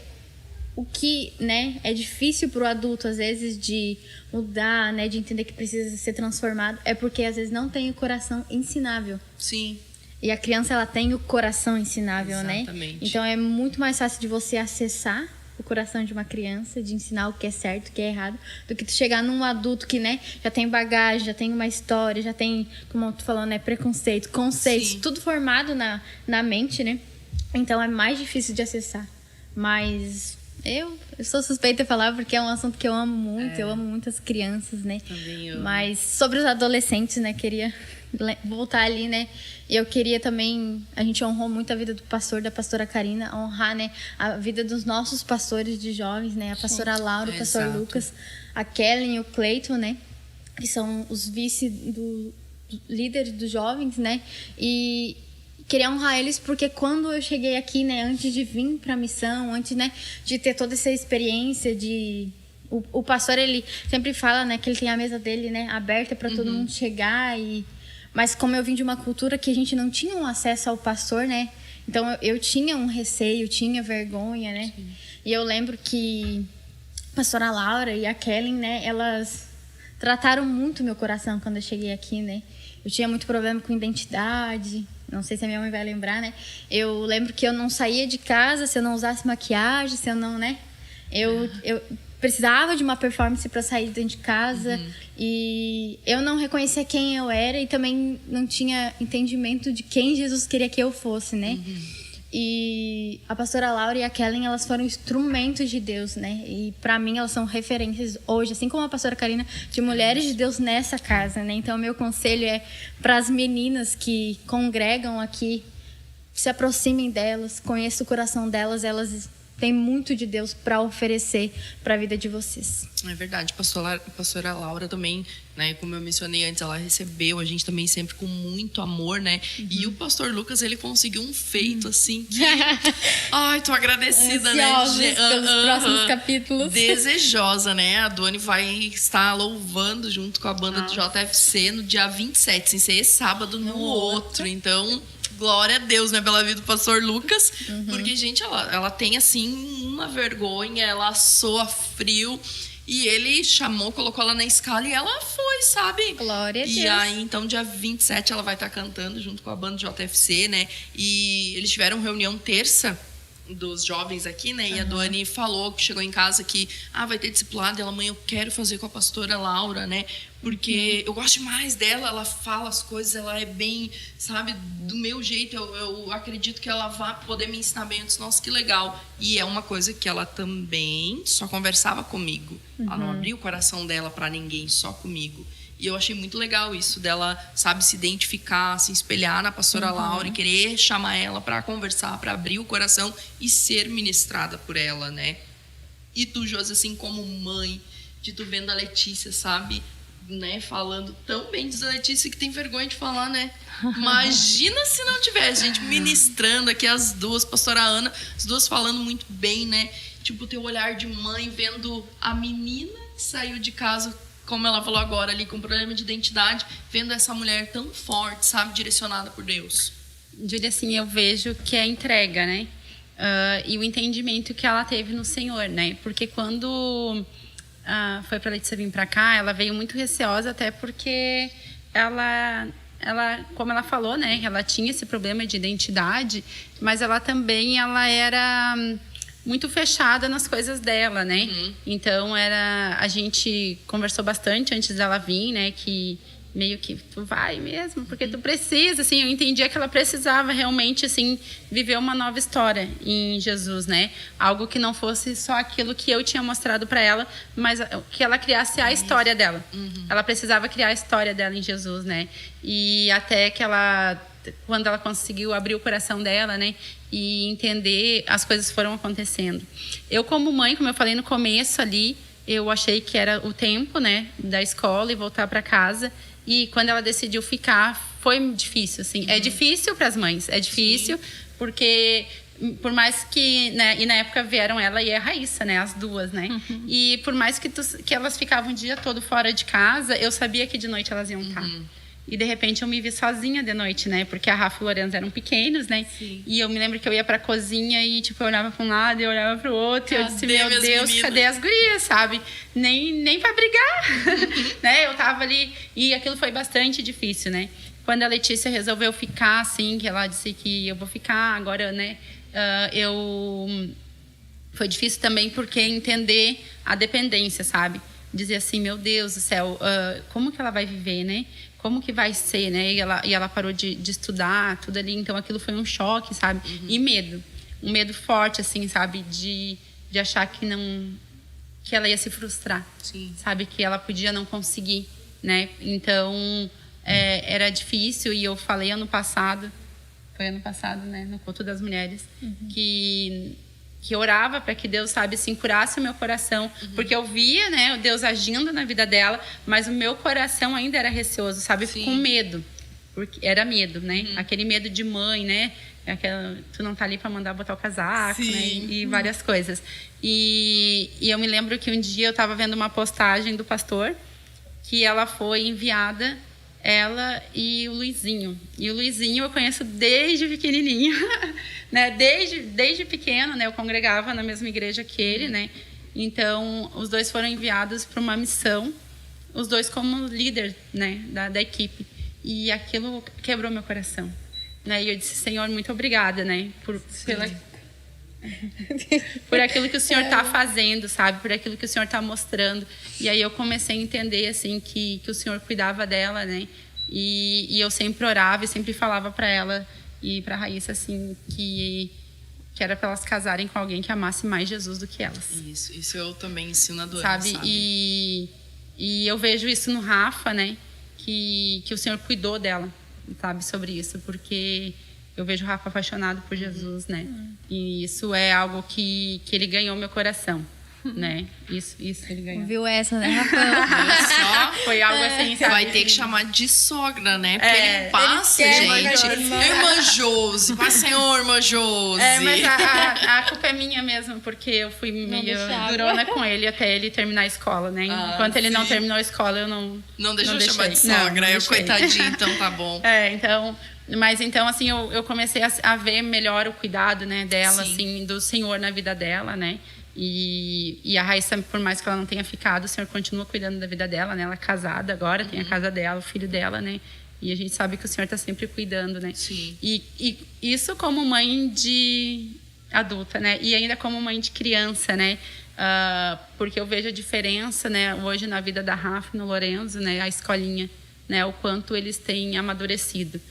o que, né, é difícil para o adulto, às vezes, de mudar, né, de entender que precisa ser transformado, é porque, às vezes, não tem o coração ensinável. Sim. E a criança, ela tem o coração ensinável, Exatamente. né? Então, é muito mais fácil de você acessar o coração de uma criança, de ensinar o que é certo, o que é errado, do que tu chegar num adulto que, né, já tem bagagem, já tem uma história, já tem, como tu falou, né, preconceito, conceitos, Sim. tudo formado na mente, né? Então, é mais difícil de acessar. Mas eu sou suspeita de falar porque é um assunto que eu amo muito, eu amo muito as crianças, né? Também amo. Mas sobre os adolescentes, né, queria voltar ali, né? E eu queria também, a gente honrou muito a vida do pastor, da pastora Karina, honrar, né, a vida dos nossos pastores de jovens, né? A pastora Laura, o pastor Exato. Lucas, a Kellen e o Cleiton, né? Que são os vice do líderes dos jovens, né? E queria honrar eles porque quando eu cheguei aqui, né, antes de vir para a missão, antes, né, de ter toda essa experiência de o pastor, ele sempre fala, né, que ele tem a mesa dele, né, aberta para todo mundo chegar mas como eu vim de uma cultura que a gente não tinha um acesso ao pastor, né? Então eu tinha um receio, tinha vergonha, né? Sim. E eu lembro que a pastora Laura e a Kellen, né, elas trataram muito meu coração quando eu cheguei aqui, né? Eu tinha muito problema com identidade. Não sei se a minha mãe vai lembrar, né? Eu lembro que eu não saía de casa se eu não usasse maquiagem, se eu não, né? Eu precisava de uma performance para sair de dentro de casa. E eu não reconhecia quem eu era e também não tinha entendimento de quem Jesus queria que eu fosse, né? E a pastora Laura e a Kellen, elas foram instrumentos de Deus, né? E para mim elas são referências hoje, assim como a pastora Karina, de mulheres de Deus nessa casa, né? Então meu conselho é para as meninas que congregam aqui, se aproximem delas, conheçam o coração delas, elas têm muito de Deus para oferecer para a vida de vocês. É verdade, pastora Laura também, né, como eu mencionei antes, ela recebeu a gente também sempre com muito amor, né? E o pastor Lucas, ele conseguiu um feito assim que... Ai, tô agradecida, ansiosos, né? pelos próximos capítulos. Desejosa, né? A Doni vai estar louvando junto com a banda do JFC no dia 27, sem ser esse sábado, no outro. Então, glória a Deus, né, pela vida do pastor Lucas, porque, gente, ela tem, assim, uma vergonha, ela soa frio, e ele chamou, colocou ela na escala e ela foi, sabe? Glória a Deus. E aí, então, dia 27, ela vai estar cantando junto com a banda do JFC, né? E eles tiveram reunião terça dos jovens aqui, né? E a Doni falou que chegou em casa que vai ter discipulado. Ela, mãe, eu quero fazer com a pastora Laura, né? Porque eu gosto mais dela, ela fala as coisas, ela é bem, sabe, do meu jeito. Eu acredito que ela vai poder me ensinar bem. Eu disse, nossa, que legal. E é uma coisa que ela também só conversava comigo. Ela não abriu o coração dela para ninguém, só comigo. E eu achei muito legal isso dela, sabe, se identificar, se espelhar na pastora Laura e querer chamar ela para conversar, para abrir o coração e ser ministrada por ela, né? E tu, Josi, assim como mãe, de tu vendo a Letícia, sabe, né, falando tão bem de Letícia que tem vergonha de falar, né? Imagina se não tivesse gente ministrando aqui, as duas, pastora Ana, as duas falando muito bem, né? Tipo, teu olhar de mãe vendo a menina que saiu de casa, como ela falou agora ali, com problema de identidade, vendo essa mulher tão forte, sabe, direcionada por Deus. Júlia, assim, eu vejo que é entrega, né? E o entendimento que ela teve no Senhor, né? Porque quando foi para a Letícia vir para cá, ela veio muito receosa, até porque ela, como ela falou, né? Ela tinha esse problema de identidade, mas ela também, ela era... muito fechada nas coisas dela, né? Então a gente conversou bastante antes dela vir, né? Que meio que tu vai mesmo, porque tu precisa, assim, eu entendia que ela precisava realmente, assim, viver uma nova história em Jesus, né? Algo que não fosse só aquilo que eu tinha mostrado para ela, mas que ela criasse a história dela. Ela precisava criar a história dela em Jesus, né? E até que quando ela conseguiu abrir o coração dela, né? E entender, as coisas foram acontecendo. Eu, como mãe, como eu falei no começo ali, eu achei que era o tempo, né? Da escola e voltar para casa. E quando ela decidiu ficar, foi difícil, assim. É difícil para as mães, é difícil, porque por mais que, né, e na época vieram ela e a Raíssa, né, as duas, né? E por mais que elas ficavam o dia todo fora de casa, eu sabia que de noite elas iam estar. E de repente eu me vi sozinha de noite, né? Porque a Rafa e o Lorenzo eram pequenos, né? Sim. E eu me lembro que eu ia pra cozinha e, tipo, eu olhava pra um lado e eu olhava pro outro. E eu disse, meu Deus, cadê as gurias, sabe? Nem pra brigar, né? Eu tava ali e aquilo foi bastante difícil, né? Quando a Letícia resolveu ficar, assim, que ela disse que eu vou ficar agora, né? Foi difícil também porque entender a dependência, sabe? Dizer assim, meu Deus do céu, como que ela vai viver, né? Como que vai ser, né? E ela parou de estudar, tudo ali. Então, aquilo foi um choque, sabe? E medo. Um medo forte, assim, sabe? De achar que ela ia se frustrar. Sim. Sabe? Que ela podia não conseguir, né? Então, era difícil. E eu falei ano passado, né? No Culto das Mulheres, que eu orava para que Deus, sabe, assim, curasse o meu coração, porque eu via, né, Deus agindo na vida dela, mas o meu coração ainda era receoso, sabe, com medo, porque era medo, né, aquele medo de mãe, né, tu não tá ali para mandar botar o casaco, né, e várias coisas. E eu me lembro que um dia eu estava vendo uma postagem do pastor que ela foi enviada, ela e o Luizinho. E o Luizinho eu conheço desde pequenininho, né? Desde pequeno, né? Eu congregava na mesma igreja que ele, né? Então, os dois foram enviados para uma missão, os dois como líder, né? Da equipe. E aquilo quebrou meu coração, né? E eu disse, Senhor, muito obrigada, né? Por aquilo que o Senhor está fazendo, sabe? Por aquilo que o Senhor está mostrando. E aí eu comecei a entender, assim, que o Senhor cuidava dela, né? E eu sempre orava e sempre falava para ela e para a Raíssa, assim, que era para elas casarem com alguém que amasse mais Jesus do que elas. Isso eu também ensino a Dora, sabe? E eu vejo isso no Rafa, né? Que o Senhor cuidou dela, sabe? Sobre isso, porque eu vejo o Rafa apaixonado por Jesus, né? E isso é algo que ele ganhou meu coração, né? Isso ele ganhou. Viu essa, né, Rafael? Só foi algo assim, sabe? Vai ter que chamar de sogra, né? Porque ele passa, gente. Irmã Josi, passa, Senhor, irmã Josi. Mas a culpa é minha mesmo, porque eu fui meio durona com ele até ele terminar a escola, né? Enquanto ele não terminou a escola, eu não deixei. Chamar de sogra, eu coitadinho, então tá bom. Mas então, assim, eu comecei a ver melhor o cuidado, né, dela, assim, do Senhor na vida dela, né? E a Raíssa, por mais que ela não tenha ficado, o Senhor continua cuidando da vida dela, né? Ela é casada agora, tem a casa dela, o filho dela, né? E a gente sabe que o Senhor está sempre cuidando, né? Sim. E isso como mãe de adulta, né? E ainda como mãe de criança, né? Porque eu vejo a diferença, né? Hoje na vida da Rafa e no Lorenzo, né? A escolinha, né? O quanto eles têm amadurecido.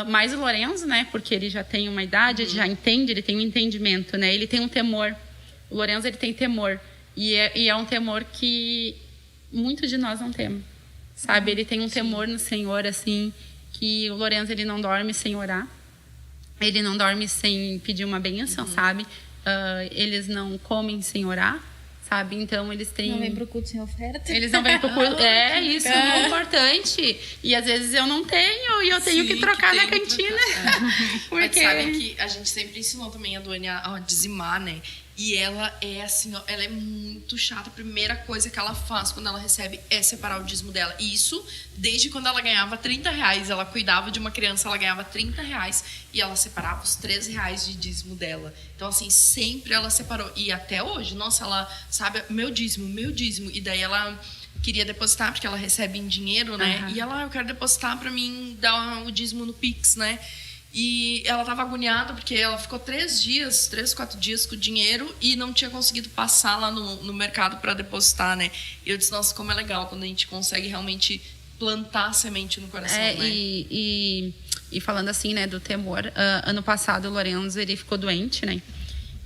Mais o Lorenzo, né? Porque ele já tem uma idade, ele já entende, ele tem um entendimento, né? Ele tem um temor. O Lorenzo, ele tem temor. E é um temor que muitos de nós não temos, sabe? Ele tem um temor no Senhor, assim, que o Lorenzo, ele não dorme sem orar. Ele não dorme sem pedir uma bênção, sabe? Eles não comem sem orar, sabe? Então, eles têm... Não vem pro culto sem oferta. Eles não vêm pro culto. Isso é importante. E, às vezes, eu não tenho e eu tenho que trocar na cantina. Porque... Mas sabe que a gente sempre ensinou também a Duane a dizimar, né? E ela é assim, ó, ela é muito chata. A primeira coisa que ela faz quando ela recebe é separar o dízimo dela. E isso desde quando ela ganhava R$30. Ela cuidava de uma criança, ela ganhava R$30 e ela separava os R$3 de dízimo dela. Então, assim, sempre ela separou. E até hoje, nossa, ela sabe, meu dízimo. E daí ela queria depositar, porque ela recebe em dinheiro, né? E ela, eu quero depositar pra mim dar o dízimo no Pix, né? E ela estava agoniada porque ela ficou 3, 4 dias com o dinheiro e não tinha conseguido passar lá no mercado para depositar, né? E eu disse, nossa, como é legal quando a gente consegue realmente plantar a semente no coração, né? E falando assim, né, do temor, ano passado o Lorenzo, ele ficou doente, né?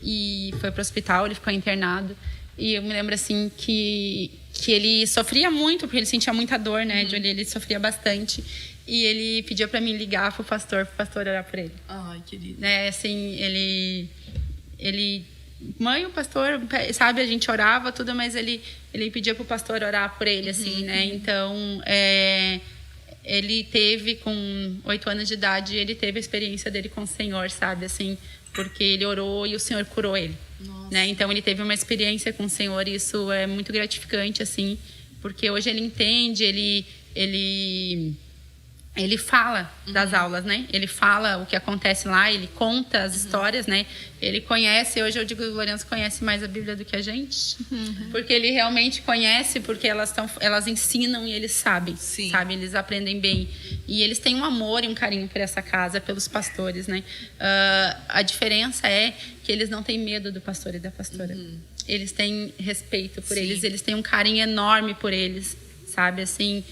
E foi para o hospital, ele ficou internado. E eu me lembro, assim, que ele sofria muito, porque ele sentia muita dor, né, Julie? Ele sofria bastante. E ele pediu para mim ligar pro pastor orar por ele. Ai, querido. Né, assim, ele... Mãe, o pastor, sabe, a gente orava tudo, mas ele pedia pro pastor orar por ele, assim, né? Então, ele teve, com 8 anos de idade, ele teve a experiência dele com o Senhor, sabe, assim, porque ele orou e o Senhor curou ele. Né? Então, ele teve uma experiência com o Senhor e isso é muito gratificante, assim, porque hoje ele entende, ele fala das aulas, né? Ele fala o que acontece lá, ele conta as histórias, né? Ele conhece, hoje eu digo que o Lourenço conhece mais a Bíblia do que a gente, porque ele realmente conhece, porque elas ensinam e eles sabem, sabe? Eles aprendem bem. E eles têm um amor e um carinho por essa casa, pelos pastores, né? A diferença é que eles não têm medo do pastor e da pastora. Eles têm respeito por eles têm um carinho enorme por eles, sabe? Assim...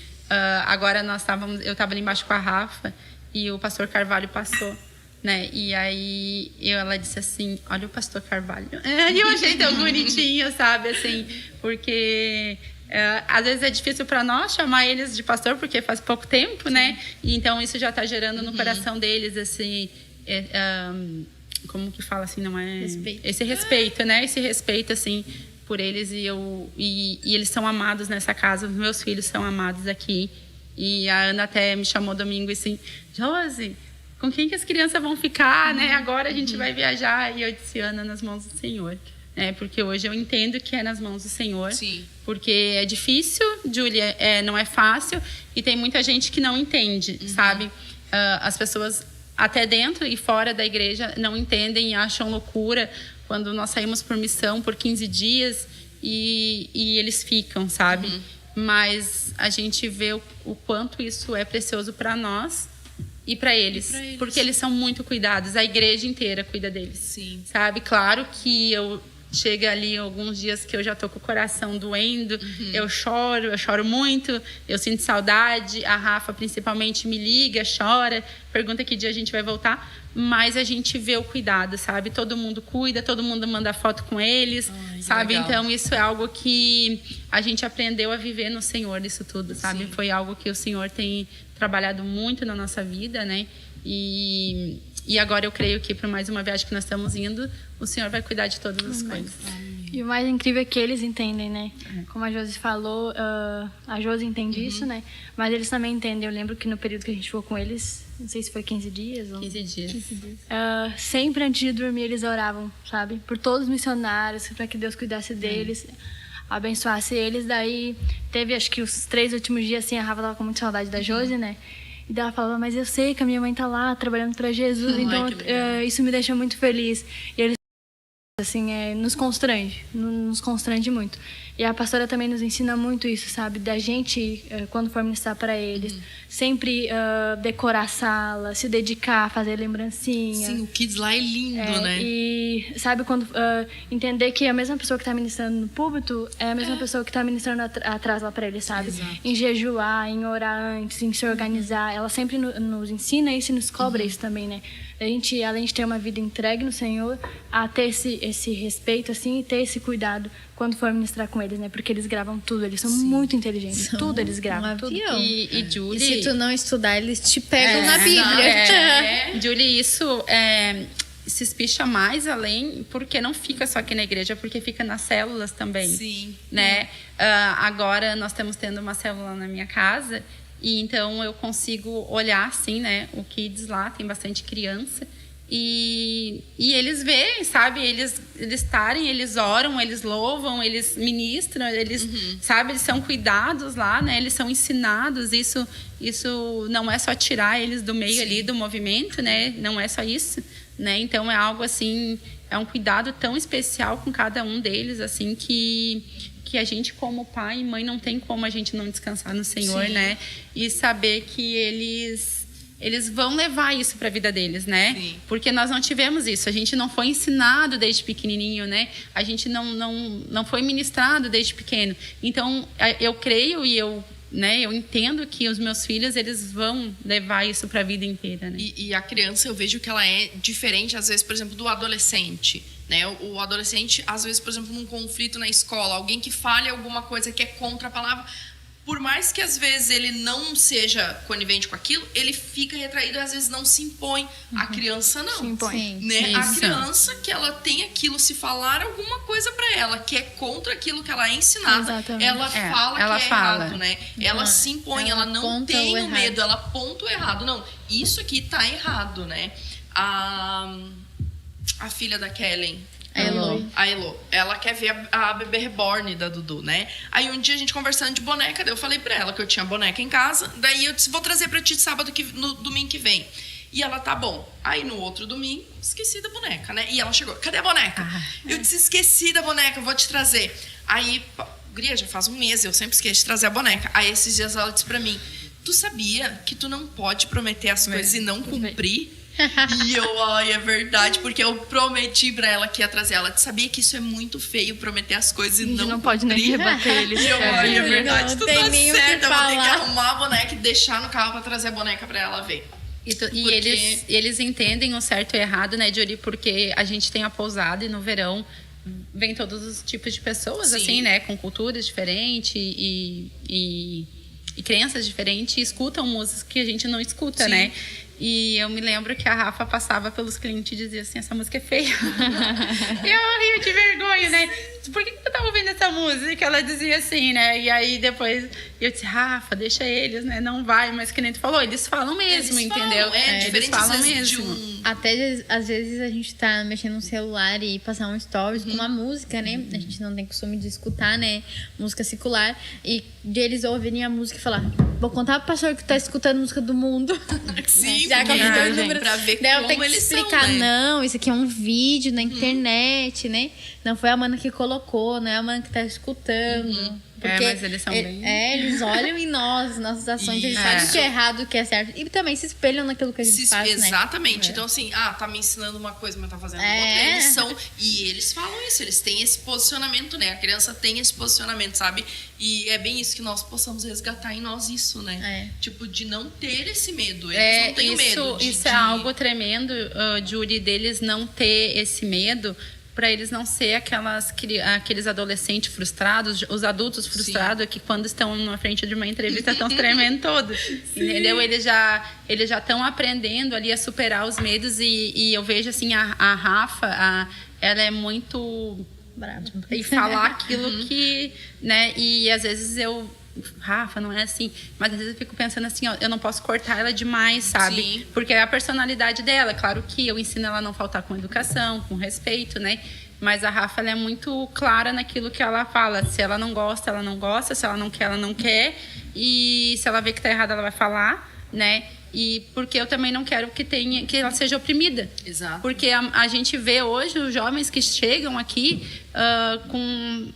agora eu estava ali embaixo com a Rafa e o pastor Carvalho passou, né? E aí ela disse assim, olha o pastor Carvalho. E eu achei tão bonitinho, sabe? Assim, porque às vezes é difícil para nós chamar eles de pastor porque faz pouco tempo, né? E então isso já está gerando no coração deles esse como que fala assim, não é? Esse respeito, né? Esse respeito, assim, por eles e eles são amados nessa casa, os meus filhos são amados aqui. E a Ana até me chamou domingo e assim, Josi, com quem que as crianças vão ficar, né? Agora a gente vai viajar. E eu disse, Ana, nas mãos do Senhor. Porque hoje eu entendo que é nas mãos do Senhor. Sim. Porque é difícil, Júlia, não é fácil. E tem muita gente que não entende, sabe? As pessoas, até dentro e fora da igreja, não entendem e acham loucura quando nós saímos por missão por 15 dias e eles ficam, sabe? Mas a gente vê o quanto isso é precioso para nós e para eles, porque eles são muito cuidados. A igreja inteira cuida deles. Sim. Sabe? Claro que chega ali alguns dias que eu já tô com o coração doendo, eu choro muito, eu sinto saudade, a Rafa principalmente me liga, chora, pergunta que dia a gente vai voltar, mas a gente vê o cuidado, sabe? Todo mundo cuida, todo mundo manda foto com eles, sabe? Legal. Então isso é algo que a gente aprendeu a viver no Senhor, isso tudo, sabe? Sim. Foi algo que o Senhor tem trabalhado muito na nossa vida, né? E agora eu creio que, por mais uma viagem que nós estamos indo, o Senhor vai cuidar de todas as coisas. E o mais incrível é que eles entendem, né? Como a Josi falou, a Josi entende isso, né? Mas eles também entendem. Eu lembro que no período que a gente ficou com eles, não sei se foi 15 dias. 15 dias. Sempre antes de dormir eles oravam, sabe? Por todos os missionários, para que Deus cuidasse deles, abençoasse eles. Daí teve, acho que os 3 últimos dias, assim, a Rafa tava com muita saudade da Josi, né? E daí ela falava, mas eu sei que a minha mãe tá lá trabalhando para Jesus, então isso me deixa muito feliz. E eles, assim, nos constrange muito. E a pastora também nos ensina muito isso, sabe? Da gente, quando for ministrar para eles, sempre decorar a sala, se dedicar, fazer lembrancinha. Sim, o Kids lá é lindo, né? E sabe, quando entender que a mesma pessoa que está ministrando no púlpito é a mesma pessoa que está ministrando atrás lá para eles, sabe? Exato. Em jejuar, em orar antes, em se organizar. Ela sempre nos ensina isso e nos cobra isso também, né? A gente, além de ter uma vida entregue no Senhor, a ter esse respeito, assim, e ter esse cuidado quando for ministrar com eles, né? Porque eles gravam tudo, eles são muito inteligentes. Tudo eles gravam. Tudo. E Julie, se tu não estudar, eles te pegam na Bíblia. Julie, isso se espicha mais além, porque não fica só aqui na igreja, porque fica nas células também. Sim. Né? Agora nós estamos tendo uma célula na minha casa, e então eu consigo olhar assim, né? O Kids lá, tem bastante criança. E eles veem, sabe? Eles estarem, eles oram, eles louvam, eles ministram, eles, sabe? Eles são cuidados lá, né? Eles são ensinados. Isso não é só tirar eles do meio ali do movimento, né? Não é só isso, né? Então é algo assim, é um cuidado tão especial com cada um deles, assim, que a gente, como pai e mãe, não tem como a gente não descansar no Senhor, né? E saber que eles eles vão levar isso para a vida deles, né? Sim. Porque nós não tivemos isso, a gente não foi ensinado desde pequenininho, né? A gente não foi ministrado desde pequeno. Então, eu creio e eu entendo que os meus filhos, eles vão levar isso para a vida inteira, né? E a criança, eu vejo que ela é diferente, às vezes, por exemplo, do adolescente, né? O adolescente, às vezes, por exemplo, num conflito na escola, alguém que fale alguma coisa que é contra a palavra, por mais que às vezes ele não seja conivente com aquilo, ele fica retraído e às vezes não se impõe. A criança não. Se impõe. Né? A criança que ela tem aquilo, se falar alguma coisa para ela que é contra aquilo que ela é ensinada, Exatamente. ela fala ela que é fala. errado, né? Ela se impõe, ela não tem o medo, ela aponta o errado. Não, isso aqui tá errado, né? A filha da Kellen, a Elo, ela quer ver a bebê reborn da Dudu, né? Aí um dia a gente conversando de boneca, daí eu falei pra ela que eu tinha boneca em casa, daí eu disse, vou trazer pra ti no domingo que vem. E ela, tá bom. Aí no outro domingo, esqueci da boneca, né? E ela chegou, cadê a boneca? Eu disse, esqueci da boneca, vou te trazer. Aí, guria, já faz um mês, eu sempre esqueço de trazer a boneca. Aí esses dias ela disse pra mim, tu sabia que tu não pode prometer as coisas e não cumprir? E eu, é verdade, porque eu prometi pra ela que ia trazer. Ela sabia que isso é muito feio, prometer as coisas e não cumprir. Pode nem rebater eles. E eu, é verdade, tu tá certa. Eu vou ter que falar. arrumar a boneca e deixar no carro pra trazer a boneca pra ela ver. E eles entendem o certo e o errado, né, Juri? Porque a gente tem a pousada e no verão vem todos os tipos de pessoas, Sim. assim, né? Com culturas diferentes e crenças diferentes e escutam músicas que a gente não escuta, Sim. né? E eu me lembro que a Rafa passava pelos clientes e dizia assim, essa música é feia. E eu ria de vergonha, né? Por que tu tá ouvindo essa música? Ela dizia assim, né? E aí depois eu disse, Rafa, deixa eles, né? Não vai, mas que nem tu falou, eles falam mesmo, Eles entendeu? falam, diferente eles falam às vezes mesmo. Até às vezes a gente tá mexendo no celular e passar um stories com uma música, né? A gente não tem costume de escutar, né? Música secular. E de eles ouvirem a música e falar, vou contar pro pastor que tá escutando música do mundo. Sim, Já que eu tô pra ver Daí eu como tenho que eles explicar, são, né? não, isso aqui é um vídeo na internet, né? Não foi a mana que colocou, não é a mana que tá escutando. Porque mas eles são bem... eles olham em nós, nossas ações, eles sabem o que é errado, o que é certo. E também se espelham naquilo que a gente faz, né? Exatamente. Então, assim, tá me ensinando uma coisa, mas tá fazendo outra. Eles são... E eles falam isso, eles têm esse posicionamento, né? A criança tem esse posicionamento, sabe? E é bem isso que nós possamos resgatar em nós isso, né? Tipo, de não ter esse medo. Eles não têm medo. Isso é algo tremendo, Júri, deles não ter esse medo, para eles não ser aqueles adolescentes frustrados, os adultos frustrados, que quando estão na frente de uma entrevista estão tremendo todos, entendeu? Eles já estão aprendendo ali a superar os medos e eu vejo assim a Rafa, ela é muito Brava. e falar aquilo que, né? E às vezes Rafa, não é assim. Mas às vezes eu fico pensando assim, eu não posso cortar ela demais, sabe? Sim. Porque é a personalidade dela. Claro que eu ensino ela a não faltar com educação, com respeito, né? Mas a Rafa, ela é muito clara naquilo que ela fala. Se ela não gosta, ela não gosta. Se ela não quer, ela não quer. E se ela vê que tá errado, ela vai falar, né? E porque eu também não quero que ela seja oprimida. Exato. Porque a gente vê hoje os jovens que chegam aqui com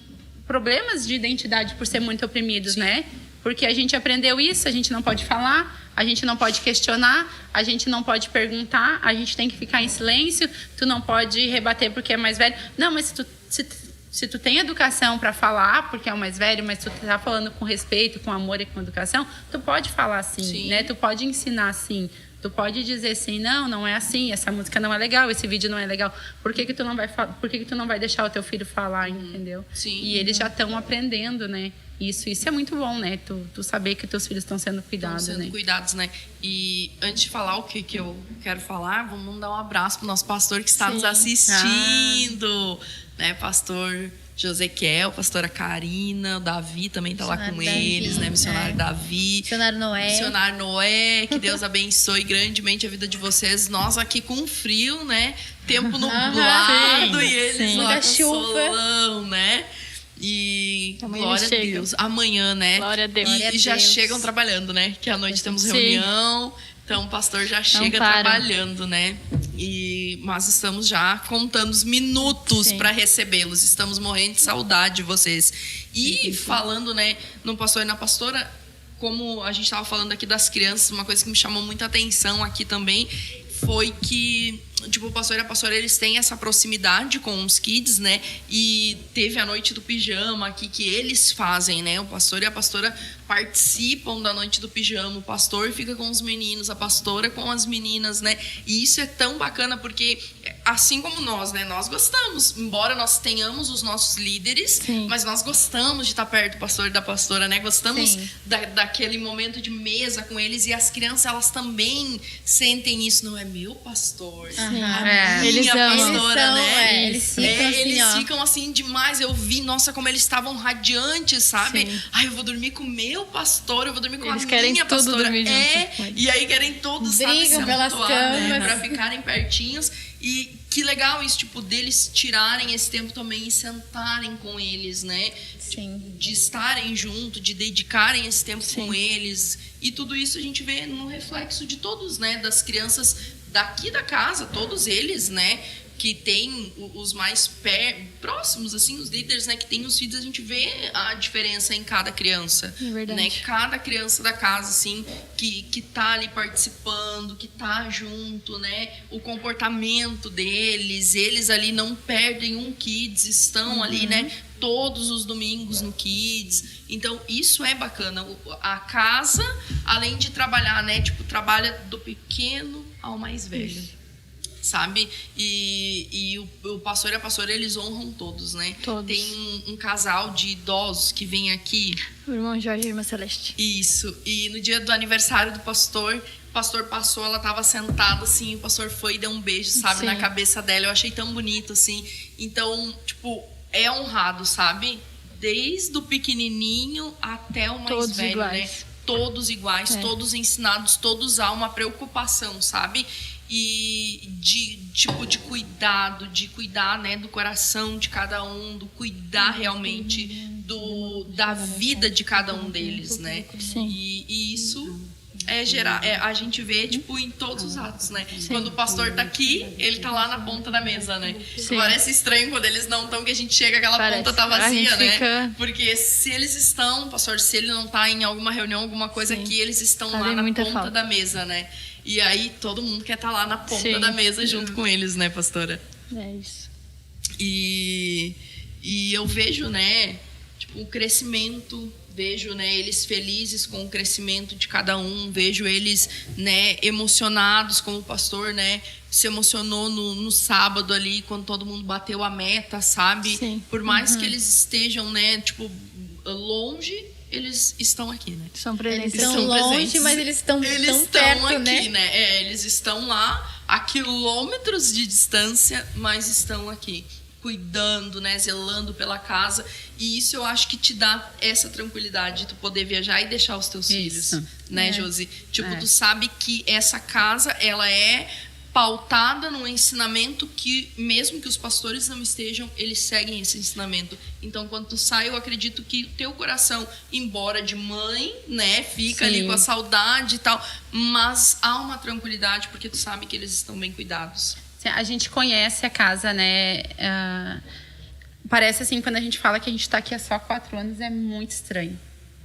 problemas de identidade por ser muito oprimidos, né? Porque a gente aprendeu isso, a gente não pode falar, a gente não pode questionar, a gente não pode perguntar, a gente tem que ficar em silêncio, tu não pode rebater porque é mais velho. Não, mas se tu tem educação para falar, porque é o mais velho, mas tu tá falando com respeito, com amor e com educação, tu pode falar assim, né? Tu pode ensinar assim. Tu pode dizer assim, não é assim, essa música não é legal, esse vídeo não é legal. Por que tu não vai deixar o teu filho falar, entendeu? Sim. E eles já estão aprendendo, né? Isso é muito bom, né? Tu saber que teus filhos estão sendo cuidados, né? Cuidados, né? E antes de falar o que eu quero falar, vamos dar um abraço pro nosso pastor que está nos assistindo, né? Pastor Josequiel, pastora Karina, o Davi também está lá com eles, né? Missionário Davi. Missionário Noé. Que Deus abençoe grandemente a vida de vocês. Nós aqui com frio, né? Tempo nublado e eles lá com solão, né? E glória a Deus. Amanhã, né? Glória a Deus. E já chegam trabalhando, né? Que à noite temos reunião. Então o pastor já chega trabalhando, né? Mas estamos já contando os minutos para recebê-los. Estamos morrendo de saudade de vocês. E falando, né, no pastor e na pastora, como a gente estava falando aqui das crianças, uma coisa que me chamou muita atenção aqui também foi que, tipo, o pastor e a pastora, eles têm essa proximidade com os kids, né? E teve a noite do pijama aqui que eles fazem, né? O pastor e a pastora participam da noite do pijama. O pastor fica com os meninos, a pastora com as meninas, né? E isso é tão bacana porque, assim como nós, né? Nós gostamos, embora nós tenhamos os nossos líderes, Sim. mas nós gostamos de estar perto do pastor e da pastora, né? Gostamos daquele momento de mesa com eles, e as crianças, elas também sentem isso. Não é meu pastor, Eles amam. pastora, né? Eles ficam assim, eles ó. ficam assim demais. Eu vi, nossa, como eles estavam radiantes, sabe? Sim. Ai, eu vou dormir com o meu pastor, eu vou dormir com Eles a querem minha tudo pastora. dormir junto. E aí querem todos, sabe, Brigam se pelas amontoar, né? camas. Pra ficarem pertinhos. E que legal isso, tipo, deles tirarem esse tempo também e sentarem com eles, né? Sim. De estarem junto, de dedicarem esse tempo Sim. com eles. E tudo isso a gente vê no reflexo de todos, né? Das crianças daqui da casa, todos eles, né? Que tem os mais próximos, assim, os líderes, né? Que tem os filhos, a gente vê a diferença em cada criança. É verdade. Né? Cada criança da casa, assim, que tá ali participando, que tá junto, né? O comportamento deles, eles ali não perdem um Kids, estão ali, né? Todos os domingos no Kids. Então, isso é bacana. A casa, além de trabalhar, né? Tipo, trabalha do pequeno ao mais velho. Sabe? E o pastor e a pastora, eles honram todos, né? Todos. Tem um casal de idosos que vem aqui. O irmão Jorge e a irmã Celeste. Isso. E no dia do aniversário do pastor, o pastor passou, ela estava sentada, assim, o pastor foi e deu um beijo, sabe? Sim. Na cabeça dela. Eu achei tão bonito, assim. Então, tipo, é honrado, sabe? Desde o pequenininho até o mais Todos velho, iguais. né? Todos iguais, É. todos ensinados, todos há uma preocupação, sabe? E de cuidado, de cuidar, né, do coração de cada um, do cuidar realmente da vida de cada um deles, né? Sim. E isso a gente vê, tipo, em todos os atos, né? Quando o pastor tá aqui, ele tá lá na ponta da mesa, né? Sim. Parece estranho quando eles não estão, que a gente chega, aquela Parece. ponta tá A vazia, gente né? fica- Porque se eles estão, pastor, se ele não tá em alguma reunião, alguma coisa Sim. aqui, eles estão lá Fazem na muita ponta falta. da mesa, né? E aí todo mundo quer estar lá na ponta Sim. da mesa junto com eles, né, pastora? É isso. E eu vejo, né, tipo, o crescimento, vejo, né, eles felizes com o crescimento de cada um, vejo eles, né, emocionados, como o pastor, né, se emocionou no sábado ali, quando todo mundo bateu a meta, sabe? Sim. Por mais que eles estejam, né, tipo, longe, eles estão aqui, né? São Eles presentes. estão são longe, presentes. mas eles estão Eles tão estão perto, aqui, né? Eles estão lá a quilômetros de distância, mas estão aqui, cuidando, né? Zelando pela casa. E isso eu acho que te dá essa tranquilidade de tu poder viajar e deixar os teus Isso. filhos, né, É. Josi? Tipo, É. tu sabe que essa casa, ela é pautada num ensinamento que, mesmo que os pastores não estejam, eles seguem esse ensinamento. Então, quando tu sai, eu acredito que o teu coração, embora de mãe, né, fica ali Sim. com a saudade e tal, mas há uma tranquilidade porque tu sabe que eles estão bem cuidados. A gente conhece a casa, né? Parece assim, quando a gente fala que a gente tá aqui há só 4 anos, é muito estranho.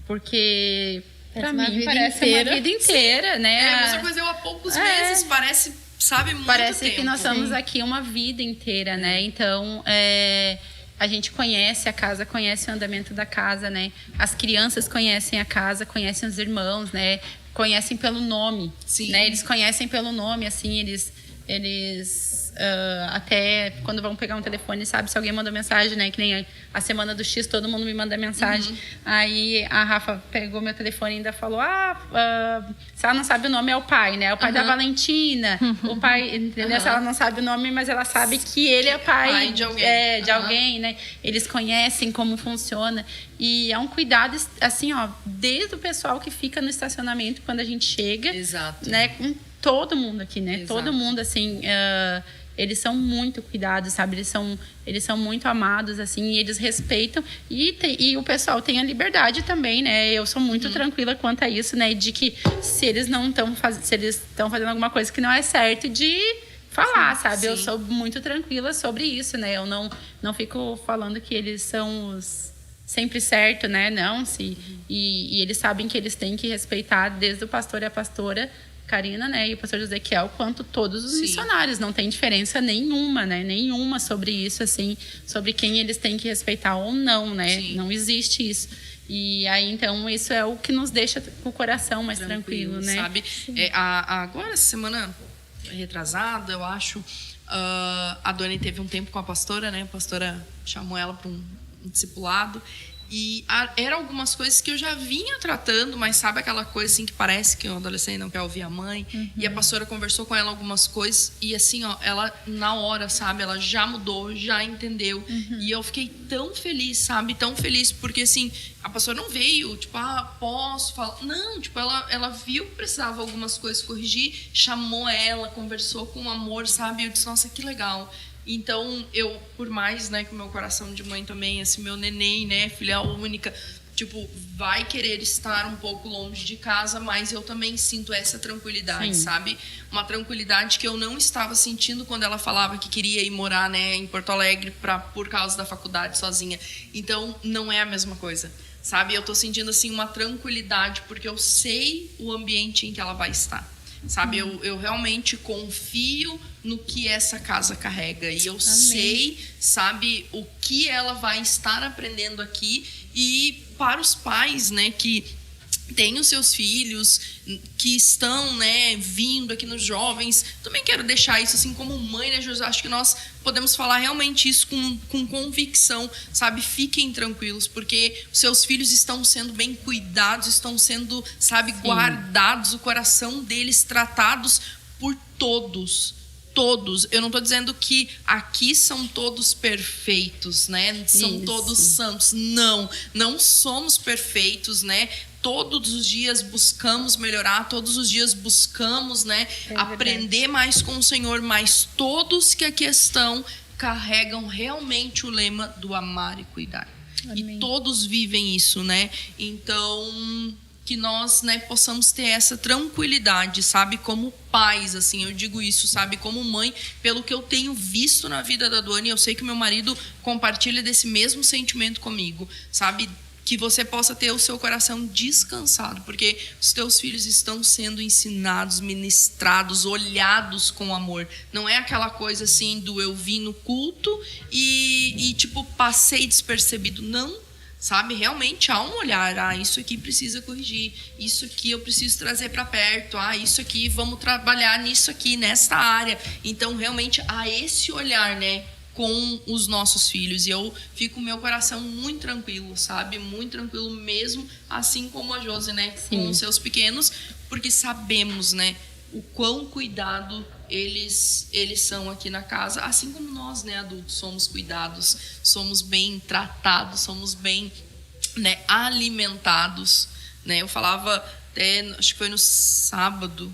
Porque, pra Parece uma mim, vida parece inteira. uma vida inteira, né? É a mesma coisa, eu há poucos É. meses, parece, sabe, muito Parece tempo. que nós estamos aqui uma vida inteira, né? Então, a gente conhece a casa, conhece o andamento da casa, né? As crianças conhecem a casa, conhecem os irmãos, né? Conhecem pelo nome, Sim. né? Eles conhecem pelo nome, assim, eles até quando vão pegar um telefone, sabe se alguém mandou mensagem, né? Que nem a semana do X, todo mundo me manda mensagem. Aí a Rafa pegou meu telefone e ainda falou: se ela não sabe o nome, é o pai, né? É o pai da Valentina. O pai, entendeu? Se ela não sabe o nome, mas ela sabe que ele é pai de alguém. de alguém, né? Eles conhecem como funciona. E é um cuidado, assim, ó, desde o pessoal que fica no estacionamento quando a gente chega. Exato. Né? Com todo mundo aqui, né? Exato. Todo mundo, assim, eles são muito cuidados, sabe? Eles são muito amados, assim, e eles respeitam. E o pessoal tem a liberdade também, né? Eu sou muito tranquila quanto a isso, né? De que se eles estão fazendo alguma coisa que não é certo, de falar, sabe? Eu sim. sou muito tranquila sobre isso, né? Eu não fico falando que eles são sempre certo, né? Não, e eles sabem que eles têm que respeitar desde o pastor e a pastora Karina, né, e o pastor Ezequiel, quanto todos os missionários. Não tem diferença nenhuma, né? Nenhuma sobre isso, assim, sobre quem eles têm que respeitar ou não, né? Sim. Não existe isso. E aí, então, isso é o que nos deixa com o coração mais tranquilo, né? Sabe? Agora, essa semana retrasada, eu acho, a Doni teve um tempo com a pastora, né? A pastora chamou ela para um discipulado. E eram algumas coisas que eu já vinha tratando, mas sabe aquela coisa assim que parece que o adolescente não quer ouvir a mãe? E a pastora conversou com ela algumas coisas e assim, ó, ela na hora, sabe? Ela já mudou, já entendeu. E eu fiquei tão feliz, sabe? Tão feliz, porque assim, a pastora não veio, tipo, posso falar? Não, tipo, ela viu que precisava algumas coisas corrigir, chamou ela, conversou com amor, sabe? Eu disse, nossa, que legal. Então, eu, por mais, né, que o meu coração de mãe também, esse meu neném, né, filha única, tipo, vai querer estar um pouco longe de casa, mas eu também sinto essa tranquilidade, sabe? Uma tranquilidade que eu não estava sentindo quando ela falava que queria ir morar, né, em Porto Alegre por causa da faculdade sozinha. Então, não é a mesma coisa, sabe? Eu tô sentindo, assim, uma tranquilidade, porque eu sei o ambiente em que ela vai estar. Sabe, eu realmente confio no que essa casa carrega. E eu sei, sabe, o que ela vai estar aprendendo aqui. E para os pais, né, que têm os seus filhos, que estão, né, vindo aqui nos jovens, também quero deixar isso assim como mãe, né, José? Acho que nós podemos falar realmente isso com convicção, sabe? Fiquem tranquilos, porque os seus filhos estão sendo bem cuidados, estão sendo, sabe, guardados, o coração deles tratados por todos. Todos. Eu não estou dizendo que aqui são todos perfeitos, né? São todos santos. Não somos perfeitos, né? Todos os dias buscamos melhorar, todos os dias buscamos, né, aprender mais com o Senhor, mas todos que aqui estão carregam realmente o lema do amar e cuidar. Amém. E todos vivem isso, né? Então, que nós, né, possamos ter essa tranquilidade, sabe? Como pais, assim, eu digo isso, sabe? Como mãe, pelo que eu tenho visto na vida da Doni, eu sei que meu marido compartilha desse mesmo sentimento comigo, sabe? Que você possa ter o seu coração descansado, porque os teus filhos estão sendo ensinados, ministrados, olhados com amor. Não é aquela coisa assim do eu vim no culto e tipo, passei despercebido. Não, sabe? Realmente há um olhar. Isso aqui precisa corrigir. Isso aqui eu preciso trazer para perto. Isso aqui, vamos trabalhar nisso aqui, nessa área. Então, realmente, há esse olhar, né? Com os nossos filhos, e eu fico com o meu coração muito tranquilo, sabe? Muito tranquilo mesmo, assim como a Josi, né? Com os seus pequenos, porque sabemos, né? O quão cuidado eles são aqui na casa, assim como nós, né, adultos, somos cuidados, somos bem tratados, somos bem, né, alimentados, né? Eu falava até, acho que foi no sábado,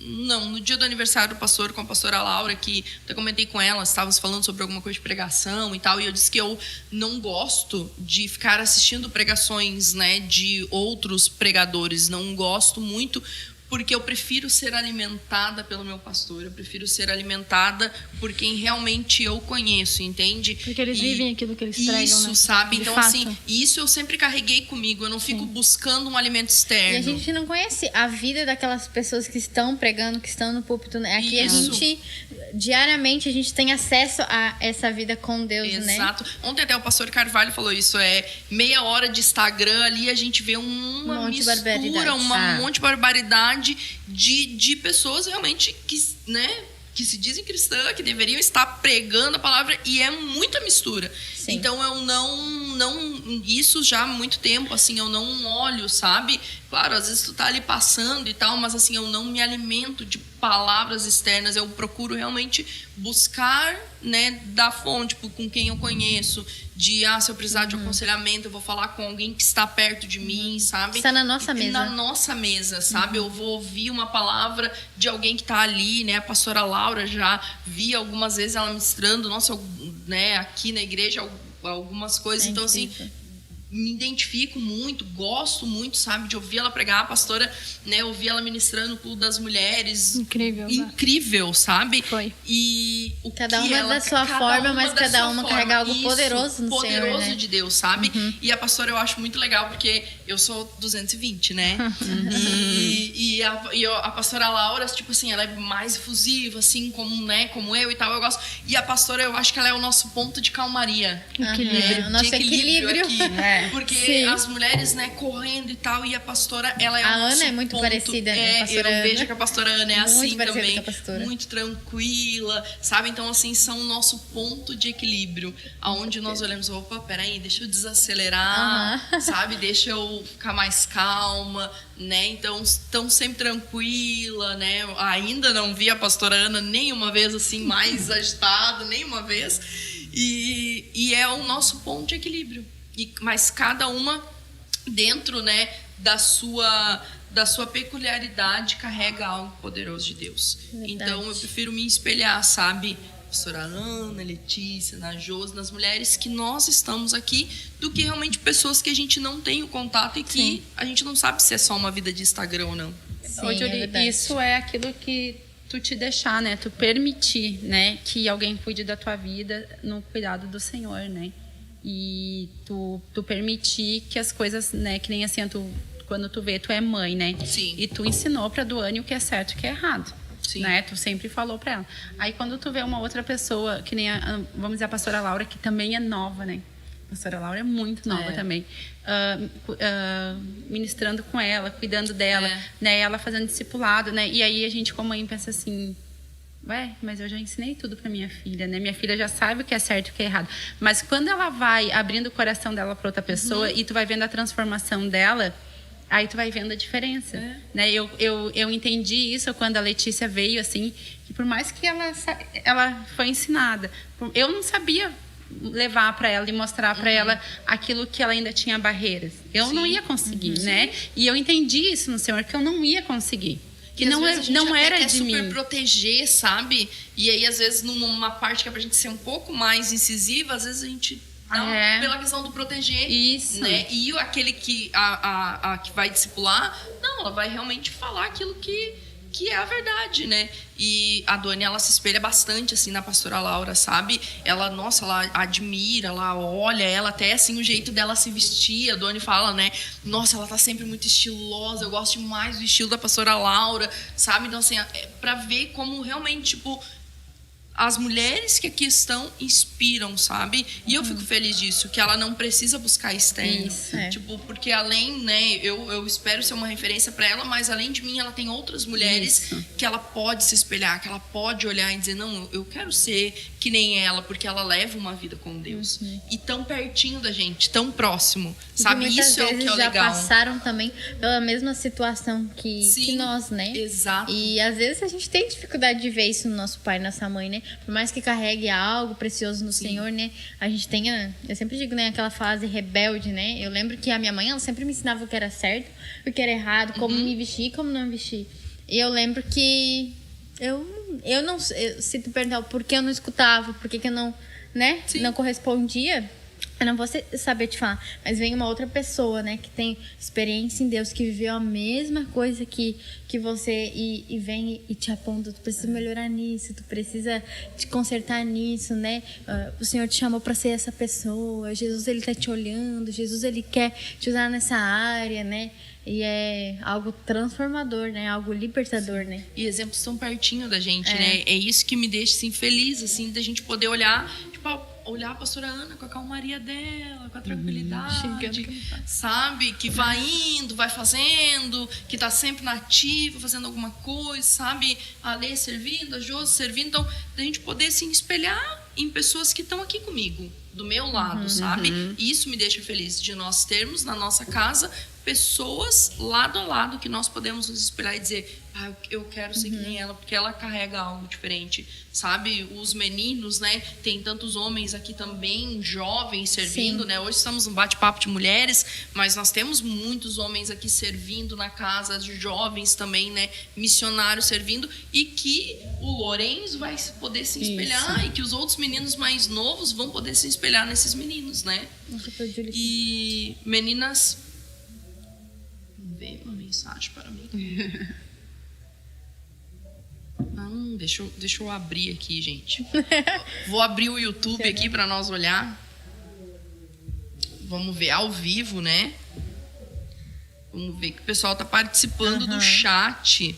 não, no dia do aniversário do pastor, com a pastora Laura, que até comentei com ela, estávamos falando sobre alguma coisa de pregação e tal, e eu disse que eu não gosto de ficar assistindo pregações, né, de outros pregadores, não gosto muito, porque eu prefiro ser alimentada pelo meu pastor, eu prefiro ser alimentada por quem realmente eu conheço, entende? Porque eles vivem aquilo que eles pregam, isso, né? sabe? De então, fato. assim, isso eu sempre carreguei comigo, eu não fico buscando um alimento externo. E a gente não conhece a vida daquelas pessoas que estão pregando, que estão no púlpito, né? Aqui Isso. a gente, diariamente, a gente tem acesso a essa vida com Deus, né? Exato. Ontem até o pastor Carvalho falou isso, meia hora de Instagram ali, a gente vê uma monte de mistura, barbaridade. um monte de barbaridade de pessoas realmente que, né, que se dizem cristãs, que deveriam estar pregando a palavra, e é muita mistura. Sim. Então eu não isso já há muito tempo, assim, eu não olho, sabe? Claro, às vezes tu tá ali passando e tal, mas assim, eu não me alimento de palavras externas, eu procuro realmente buscar, né, da fonte, tipo, com quem eu conheço, se eu precisar de aconselhamento, eu vou falar com alguém que está perto de mim, sabe? Está na nossa mesa. Na nossa mesa, sabe? Eu vou ouvir uma palavra de alguém que está ali, né? A pastora Laura, já vi algumas vezes ela ministrando, nossa, né, aqui na igreja, algumas coisas. Então, assim, me identifico muito, gosto muito, sabe, de ouvir ela pregar, a pastora, né, ouvir ela ministrando no culto das mulheres. Incrível, sabe? Foi. E o cada que uma ela, da sua forma, mas cada uma carrega algo poderoso no Senhor, poderoso né? de Deus, sabe? E a pastora eu acho muito legal, porque eu sou 220, né? E a pastora Laura, tipo assim, ela é mais efusiva, assim, como eu e tal, eu gosto. E a pastora, eu acho que ela é o nosso ponto de calmaria. O nosso equilíbrio. Aqui. Porque as mulheres, né, correndo e tal, e a pastora, ela é a o nosso Ana é muito ponto. parecida, né? Eu vejo que a pastora Ana é assim também, pastora. muito tranquila, sabe? Então, assim, são o nosso ponto de equilíbrio, aonde nós olhamos, opa, peraí, deixa eu desacelerar, sabe? Deixa eu ficar mais calma, né? Então, estão sempre tranquila, né? Ainda não vi a pastora Ana nenhuma vez, assim, mais agitada, nenhuma vez. E é o nosso ponto de equilíbrio. Mas cada uma dentro, né, da sua peculiaridade carrega algo poderoso de Deus. Verdade. Então eu prefiro me espelhar, sabe, pastora Ana, Letícia, na Josi, nas mulheres que nós estamos aqui, do que realmente pessoas que a gente não tem o contato e que a gente não sabe se é só uma vida de Instagram ou não. Sim, isso é aquilo que tu te deixar, né, tu permitir, né, que alguém cuide da tua vida no cuidado do Senhor, né? E tu permitir que as coisas, né, que nem assim, quando tu vê, tu é mãe, né? Sim. E tu ensinou pra Duane o que é certo e o que é errado. Sim. Né? Tu sempre falou pra ela. Aí quando tu vê uma outra pessoa, que nem vamos dizer, a pastora Laura, que também é nova, né? A pastora Laura é muito nova também. Ministrando com ela, cuidando dela, né? Ela fazendo discipulado, né? E aí a gente, como mãe, pensa assim... Ué, mas eu já ensinei tudo para minha filha, né? Minha filha já sabe o que é certo e o que é errado. Mas quando ela vai abrindo o coração dela para outra pessoa e tu vai vendo a transformação dela, aí tu vai vendo a diferença, né? Eu entendi isso quando a Letícia veio, assim, que por mais que ela foi ensinada, eu não sabia levar para ela e mostrar para ela aquilo que ela ainda tinha barreiras. Eu não ia conseguir, né? E eu entendi isso no Senhor, que eu não ia conseguir. Que não era de mim. Super proteger, sabe? E aí, às vezes, numa parte que é pra gente ser um pouco mais incisiva, às vezes a gente dá pela questão do proteger. Isso. Né? E aquele que, que vai discipular, não, ela vai realmente falar aquilo que é a verdade, né? E a Duane, ela se espelha bastante, assim, na pastora Laura, sabe? Ela, nossa, ela admira, ela olha, ela até, assim, o jeito dela se vestir. A Duane fala, né? Nossa, ela tá sempre muito estilosa, eu gosto demais do estilo da pastora Laura, sabe? Então, assim, pra ver como realmente, tipo... As mulheres que aqui estão inspiram, sabe? E eu fico feliz disso, que ela não precisa buscar externo. Isso, tipo, porque além, né, eu espero ser uma referência para ela, mas além de mim, ela tem outras mulheres que ela pode se espelhar, que ela pode olhar e dizer, não, eu quero ser que nem ela, porque ela leva uma vida com Deus. E tão pertinho da gente, tão próximo, sabe? Isso é o que é o legal. Já passaram também pela mesma situação que nós, né? Exato. E às vezes a gente tem dificuldade de ver isso no nosso pai e nossa mãe, né? Por mais que carregue algo precioso no Senhor, né? A gente tem eu sempre digo, né? Aquela fase rebelde, né? Eu lembro que a minha mãe, ela sempre me ensinava o que era certo, o que era errado, como me vestir e como não vestir. E eu lembro que eu não... se tu perguntar o porquê eu não escutava, por que eu não, né? Não correspondia... Eu não vou saber te falar, mas vem uma outra pessoa, né, que tem experiência em Deus, que viveu a mesma coisa que você e vem e te aponta, tu precisa melhorar nisso, tu precisa te consertar nisso, né? O Senhor te chamou para ser essa pessoa, Jesus, ele tá te olhando, Jesus, ele quer te usar nessa área, né? E é algo transformador, né? Algo libertador, né? E exemplos tão pertinho da gente, né? É isso que me deixa, assim, feliz, assim, da gente poder olhar, tipo, olhar a pastora Ana com a calmaria dela, com a tranquilidade, sabe? Que vai indo, vai fazendo, que tá sempre na ativa, fazendo alguma coisa, sabe? A Lê servindo, a Josi servindo. Então, da gente poder se espelhar em pessoas que estão aqui comigo, do meu lado, sabe? E isso me deixa feliz, de nós termos na nossa casa pessoas lado a lado que nós podemos nos espelhar e dizer, eu quero ser que nem ela, porque ela carrega algo diferente, sabe? Os meninos, né? Tem tantos homens aqui também, jovens servindo, né? Hoje estamos num bate-papo de mulheres, mas nós temos muitos homens aqui servindo na casa, jovens também, né? Missionários servindo, e que o Lourenço vai poder se espelhar e que os outros meninos mais novos vão poder se espelhar nesses meninos, né? E meninas, vê uma mensagem para mim. Deixa eu abrir aqui, gente. Vou abrir o YouTube aqui para nós olhar. Vamos ver ao vivo, né? Vamos ver que o pessoal tá participando do chat.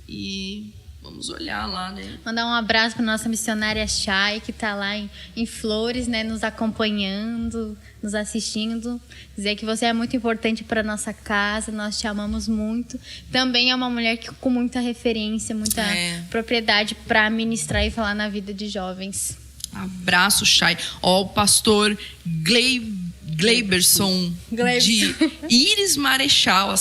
E vamos olhar lá, né? Mandar um abraço para nossa missionária Chay, que tá lá em Flores, né? Nos acompanhando, nos assistindo. Dizer que você é muito importante para nossa casa, nós te amamos muito. Também é uma mulher que, com muita referência, muita propriedade para ministrar e falar na vida de jovens. Abraço, Chay. Ó, o pastor Gleiberson de Íris Marechal,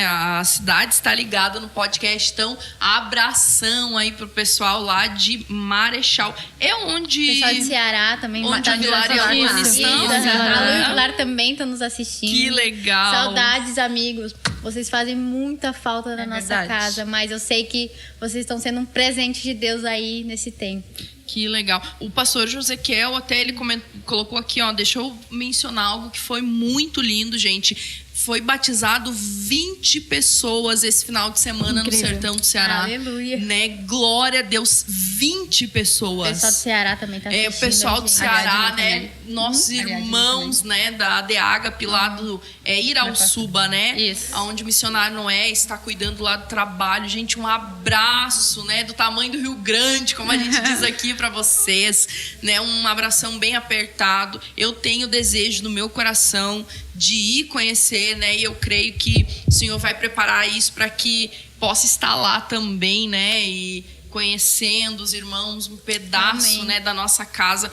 a cidade está ligada no podcast, então abração aí pro pessoal lá de Marechal. É onde... Pessoal de Ceará também. Onde a Vilar e a Luana estão. A Lu e o Vilar também estão nos assistindo. Que legal. Saudades, amigos. Vocês fazem muita falta na nossa casa, mas eu sei que vocês estão sendo um presente de Deus aí nesse tempo. Que legal. O pastor Josequiel até ele colocou aqui, ó, deixa eu mencionar algo que foi muito lindo, gente. Foi batizado 20 pessoas esse final de semana no sertão do Ceará. Aleluia. Né? Glória a Deus, 20 pessoas. O pessoal do Ceará também tá assistindo. O pessoal do Ceará, né? Nossos irmãos, né? Da ADH Pilado, Irauçuba, né? Isso. Onde o missionário Noé está cuidando lá do trabalho. Gente, um abraço, né? Do tamanho do Rio Grande, como a gente diz aqui para vocês, né? Um abração bem apertado. Eu tenho desejo no meu coração de ir conhecer, né? E eu creio que o Senhor vai preparar isso para que possa estar lá também, né? E conhecendo os irmãos, um pedaço, né, da nossa casa,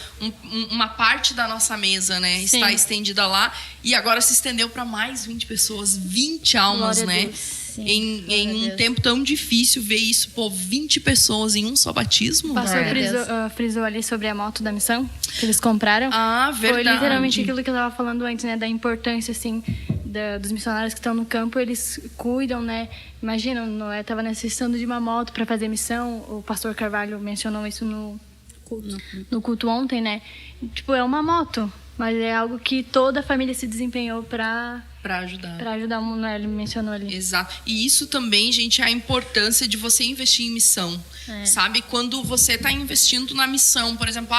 uma parte da nossa mesa, né? Sim. Está estendida lá e agora se estendeu para mais 20 pessoas, 20 almas, né? Em um tempo tão difícil, ver isso, 20 pessoas em um só batismo. O pastor frisou ali sobre a moto da missão que eles compraram. Ah, verdade. Foi literalmente aquilo que eu estava falando antes, né? Da importância, assim, dos missionários que estão no campo, eles cuidam, né? Imagina, Noé estava necessitando de uma moto para fazer missão. O pastor Carvalho mencionou isso no culto ontem, né? Tipo, é uma moto, mas é algo que toda a família se desempenhou para ajudar. Para ajudar, né? Ele mencionou ali. Exato. E isso também, gente, é a importância de você investir em missão. Sabe? Quando você está investindo na missão, por exemplo,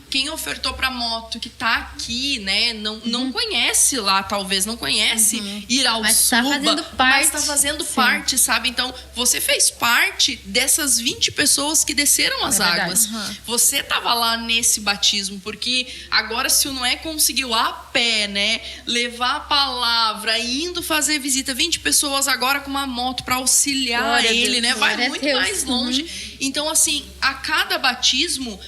quem ofertou para moto que está aqui, né? Não conhece lá, talvez, não conhece Irauçuba, mas está fazendo parte, sabe? Então, você fez parte dessas 20 pessoas que desceram as águas. Você estava lá nesse batismo, porque agora, se o Noé conseguiu a pé, né? Levar a palavra, indo fazer visita, 20 pessoas agora com uma moto para auxiliar ele, né? Vai muito mais longe. Então, assim, a cada batismo,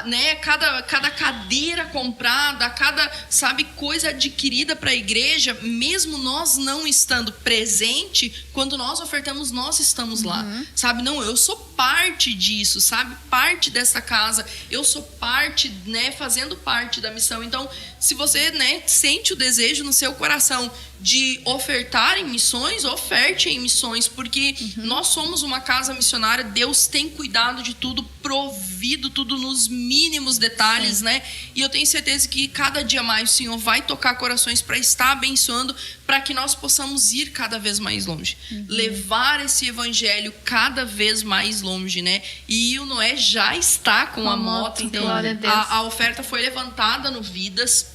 né, cada cadeira comprada, cada, sabe, coisa adquirida para a igreja, mesmo nós não estando presente, quando nós ofertamos, nós estamos lá, sabe? Não, eu sou parte disso, sabe? Parte dessa casa, eu sou parte, né, fazendo parte da missão. Então, se você, né, sente o desejo no seu coração de ofertar em missões, oferte em missões, porque nós somos uma casa missionária, Deus tem cuidado de tudo, provido tudo nos mínimos detalhes, né? E eu tenho certeza que cada dia mais o Senhor vai tocar corações para estar abençoando, para que nós possamos ir cada vez mais longe, levar esse evangelho cada vez mais longe, né? E o Noé já está com a moto, então a oferta foi levantada no Vidas.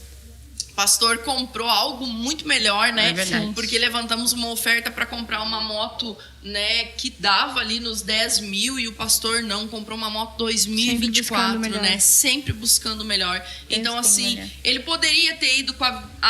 Pastor comprou algo muito melhor, né? É verdade. Porque levantamos uma oferta para comprar uma moto, né, que dava ali nos 10 mil, e o pastor não comprou uma moto 2024, né? Sempre buscando o melhor. Então, assim, ele poderia ter ido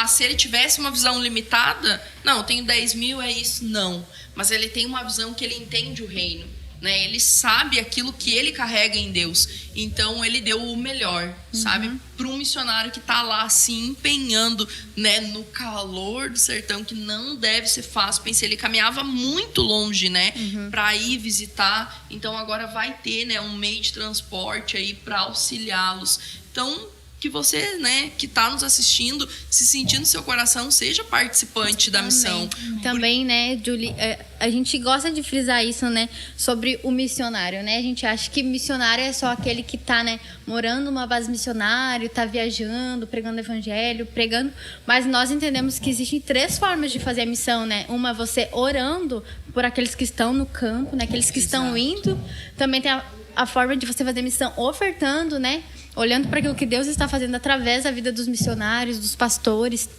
se ele tivesse uma visão limitada, não, tenho 10 mil, é isso, não. Mas ele tem uma visão que ele entende o reino. né? Ele sabe aquilo que ele carrega em Deus. Então, ele deu o melhor, sabe? Para um missionário que tá lá se empenhando, né? No calor do sertão, que não deve ser fácil. Pensei, ele caminhava muito longe, né? Para ir visitar. Então, agora vai ter, né? Um meio de transporte aí para auxiliá-los. Então, que você, né, que está nos assistindo, se sentindo no seu coração, seja participante da missão. Também, né, Julie, a gente gosta de frisar isso, né, sobre o missionário, né? A gente acha que missionário é só aquele que está, né, morando numa base missionária, está viajando, pregando evangelho, pregando, mas nós entendemos que existem 3 formas de fazer a missão, né? Uma é você orando por aqueles que estão no campo, né, aqueles que estão indo. Também tem a forma de você fazer missão ofertando, né? Olhando para aquilo que Deus está fazendo através da vida dos missionários, dos pastores.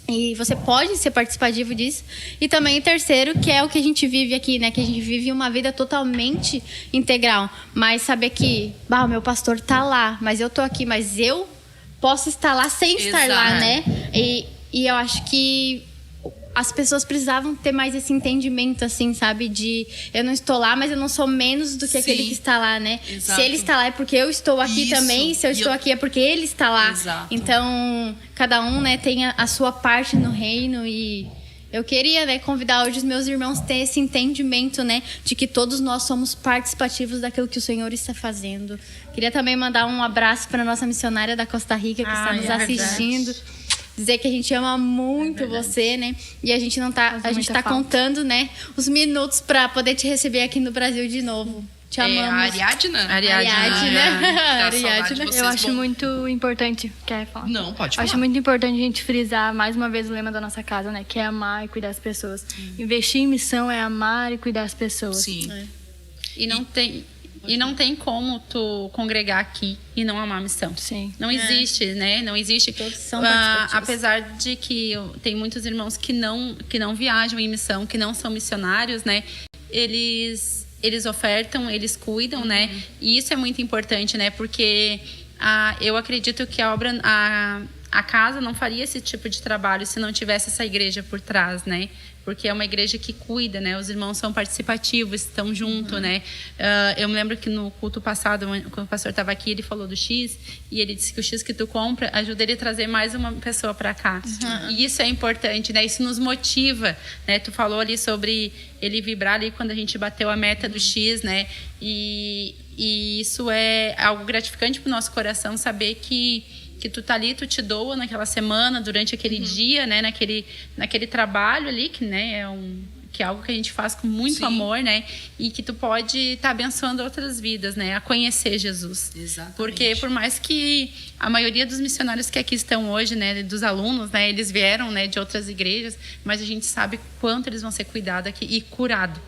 E você pode ser participativo disso. E também o terceiro, que é o que a gente vive aqui, né? Que a gente vive uma vida totalmente integral. Mas saber que, o meu pastor está lá, mas eu estou aqui, mas eu posso estar lá sem estar lá, né? E eu acho que as pessoas precisavam ter mais esse entendimento, assim, sabe? De eu não estou lá, mas eu não sou menos do que aquele que está lá, né? Exato. Se ele está lá é porque eu estou aqui também, e se eu estou aqui é porque ele está lá. Exato. Então, cada um, né, tem a sua parte no reino. E eu queria, né, convidar hoje os meus irmãos a ter esse entendimento, né, de que todos nós somos participativos daquilo que o Senhor está fazendo. Queria também mandar um abraço para a nossa missionária da Costa Rica que está nos assistindo. Verdade. Dizer que a gente ama muito você, né? E a gente não tá, a gente tá contando, né, os minutos para poder te receber aqui no Brasil de novo. Te amamos. A Ariadna. Ariadna. Eu acho muito importante. Quer falar? Não, pode falar. Acho muito importante a gente frisar mais uma vez o lema da nossa casa, né? Que é amar e cuidar das pessoas. Investir em missão é amar e cuidar das pessoas. Sim. E não tem como tu congregar aqui e não amar a missão. Sim. Não existe, né? Não existe. Todos são participativos. Apesar de que tem muitos irmãos que não viajam em missão, que não são missionários, né? Eles ofertam, eles cuidam, né? E isso é muito importante, né? Porque eu acredito que a casa não faria esse tipo de trabalho se não tivesse essa igreja por trás, né? Porque é uma igreja que cuida, né? Os irmãos são participativos, estão junto, né? Eu me lembro que no culto passado, quando o pastor estava aqui, ele falou do X, e ele disse que o X que tu compra ajuda ele a trazer mais uma pessoa para cá. E isso é importante, né? Isso nos motiva, né? Tu falou ali sobre ele vibrar ali quando a gente bateu a meta do X, né? E isso é algo gratificante para o nosso coração, saber que tu tá ali, tu te doa naquela semana, durante aquele dia, né, naquele trabalho ali, que, né, que é algo que a gente faz com muito amor, né, e que tu pode estar abençoando outras vidas, né, a conhecer Jesus. Exatamente. Porque por mais que a maioria dos missionários que aqui estão hoje, né, dos alunos, né, eles vieram, né, de outras igrejas, mas a gente sabe quanto eles vão ser cuidados aqui e curados.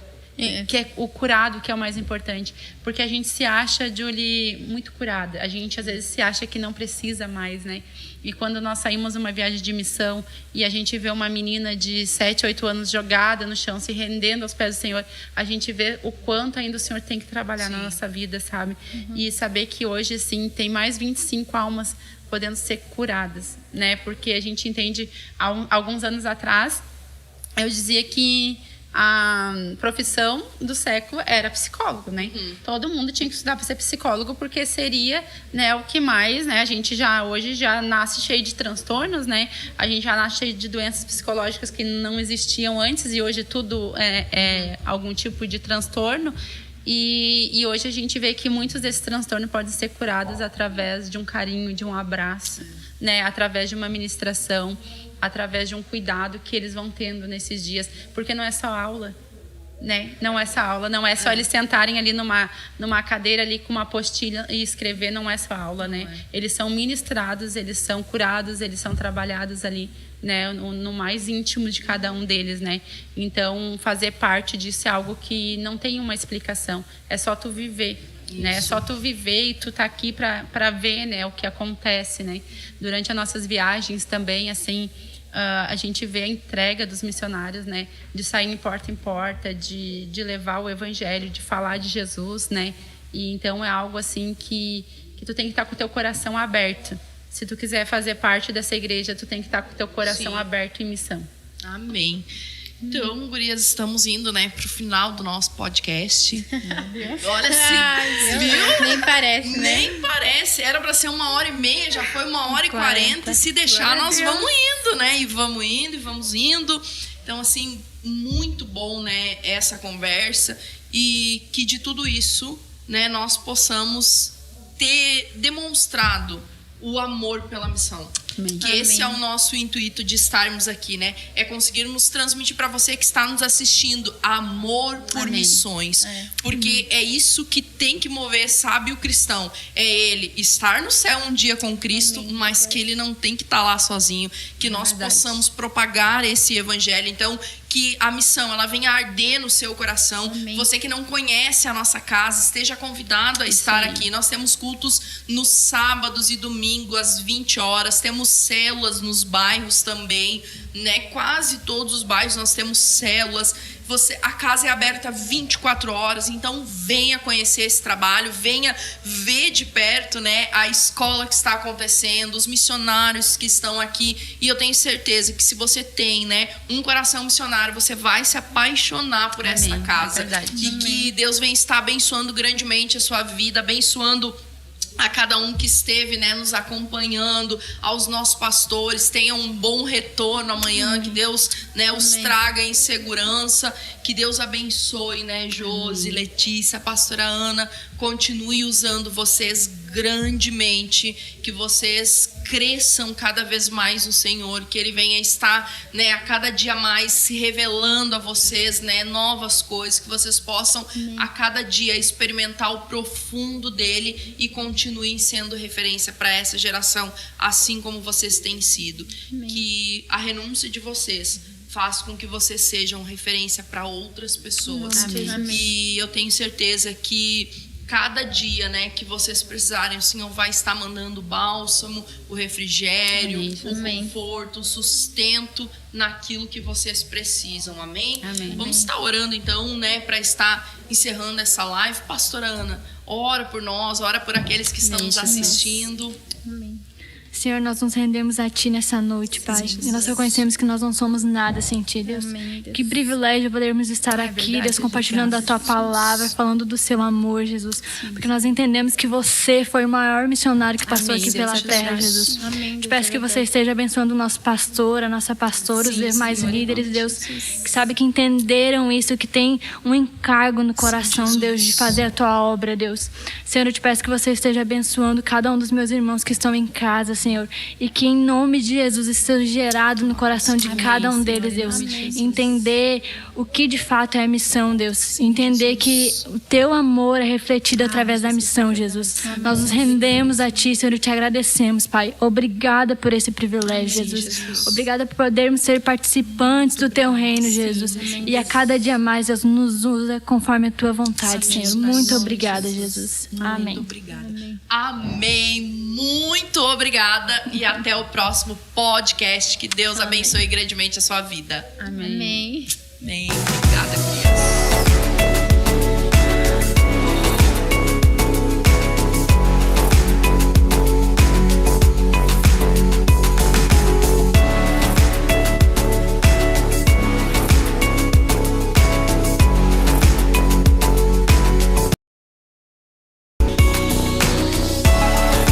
Que é o curado que é o mais importante, porque a gente se acha, Julie, muito curada. A gente às vezes se acha que não precisa mais, né? E quando nós saímos numa viagem de missão e a gente vê uma menina de 7, 8 anos jogada no chão, se rendendo aos pés do Senhor, a gente vê o quanto ainda o Senhor tem que trabalhar na nossa vida, sabe? E saber que hoje, sim, tem mais 25 almas podendo ser curadas, né? Porque a gente entende, há alguns anos atrás, eu dizia que a profissão do século era psicólogo, né? Todo mundo tinha que estudar para ser psicólogo, porque seria, né, o que mais, né? A gente hoje já nasce cheio de transtornos, né? A gente já nasce cheio de doenças psicológicas que não existiam antes e hoje tudo é algum tipo de transtorno. E hoje a gente vê que muitos desses transtornos podem ser curados através de um carinho, de um abraço, né? Através de uma ministração, através de um cuidado que eles vão tendo nesses dias, porque não é só aula, né? Não é só aula, não é só eles sentarem ali numa cadeira ali com uma apostila e escrever, não é só aula, né? Eles são ministrados, eles são curados, eles são trabalhados ali, né, no mais íntimo de cada um deles, né? Então, fazer parte disso é algo que não tem uma explicação, é só tu viver. Né? É só tu viver e tu tá aqui para ver, né, o que acontece, né? Durante as nossas viagens também, assim, a gente vê a entrega dos missionários, né? De sair em porta, de levar o evangelho, de falar de Jesus, né? E então é algo assim que tu tem que estar com o teu coração aberto. Se tu quiser fazer parte dessa igreja, tu tem que estar com o teu coração aberto em missão. Amém. Então, gurias, estamos indo, né, pro final do nosso podcast. Olha, Viu? Nem parece, né? Nem parece. Era pra ser 1h30, já foi 1h40. E se deixar, nós vamos indo, né? E vamos indo, e vamos indo. Então, assim, muito bom, né, essa conversa. E que de tudo isso, né, nós possamos ter demonstrado o amor pela missão. Amém. Que esse é o nosso intuito de estarmos aqui, né? É conseguirmos transmitir para você que está nos assistindo amor por missões. Porque é isso que tem que mover, sabe, o cristão. É ele estar no céu um dia com Cristo, mas que ele não tem que estar lá sozinho. Que nós possamos propagar esse evangelho. Então, que a missão ela venha arder no seu coração. Você que não conhece a nossa casa, esteja convidado a estar aqui. Nós temos cultos nos sábados e domingos às 20 horas. Temos células nos bairros também, né? Quase todos os bairros nós temos células. A casa é aberta 24 horas, então venha conhecer esse trabalho, venha ver de perto, né, a escola que está acontecendo, os missionários que estão aqui. E eu tenho certeza que se você tem, né, um coração missionário, você vai se apaixonar por essa casa. E que Deus venha estar abençoando grandemente a sua vida, abençoando a cada um que esteve, né, nos acompanhando, aos nossos pastores. Tenham um bom retorno amanhã, que Deus, né, os traga em segurança, que Deus abençoe, né, Josi, Letícia, pastora Ana, continue usando vocês grandemente, que vocês cresçam cada vez mais no Senhor, que Ele venha estar, né, a cada dia mais se revelando a vocês, né, novas coisas, que vocês possam a cada dia experimentar o profundo dele e continuem sendo referência para essa geração, assim como vocês têm sido. Que a renúncia de vocês faz com que vocês sejam referência para outras pessoas. E eu tenho certeza que cada dia, né, que vocês precisarem, o Senhor vai estar mandando o bálsamo, o refrigério, o conforto, o sustento naquilo que vocês precisam. Amém? Vamos estar orando então, né, para estar encerrando essa live. Pastora Ana, ora por nós, ora por aqueles que estão nos assistindo. Senhor, nós nos rendemos a Ti nessa noite, Pai. E nós reconhecemos que nós não somos nada sem Ti, Deus. Que privilégio podermos estar aqui, Deus, compartilhando a Tua palavra, falando do Seu amor, Jesus. Porque nós entendemos que Você foi o maior missionário que passou aqui pela terra, Jesus. Te peço que Você esteja abençoando o nosso pastor, a nossa pastora, os demais líderes, Deus, que sabe que entenderam isso, que tem um encargo no coração, Deus, de fazer a Tua obra, Deus. Senhor, eu te peço que Você esteja abençoando cada um dos meus irmãos que estão em casa, Senhor, e que em nome de Jesus esteja gerado no coração de cada um deles, Deus. Entender o que de fato é a missão, Deus. Entender que o Teu amor é refletido através da missão, Jesus. Nós nos rendemos a Ti, Senhor, e Te agradecemos, Pai. Obrigada por esse privilégio, Jesus. Obrigada por podermos ser participantes do Teu reino, Jesus. E a cada dia mais, Deus, nos usa conforme a Tua vontade, Senhor. Muito obrigada, Jesus. Amém. Muito obrigada. Amém. Muito obrigada. E até o próximo podcast. Que Deus abençoe grandemente a sua vida. Amém. Amém. Obrigada, criança.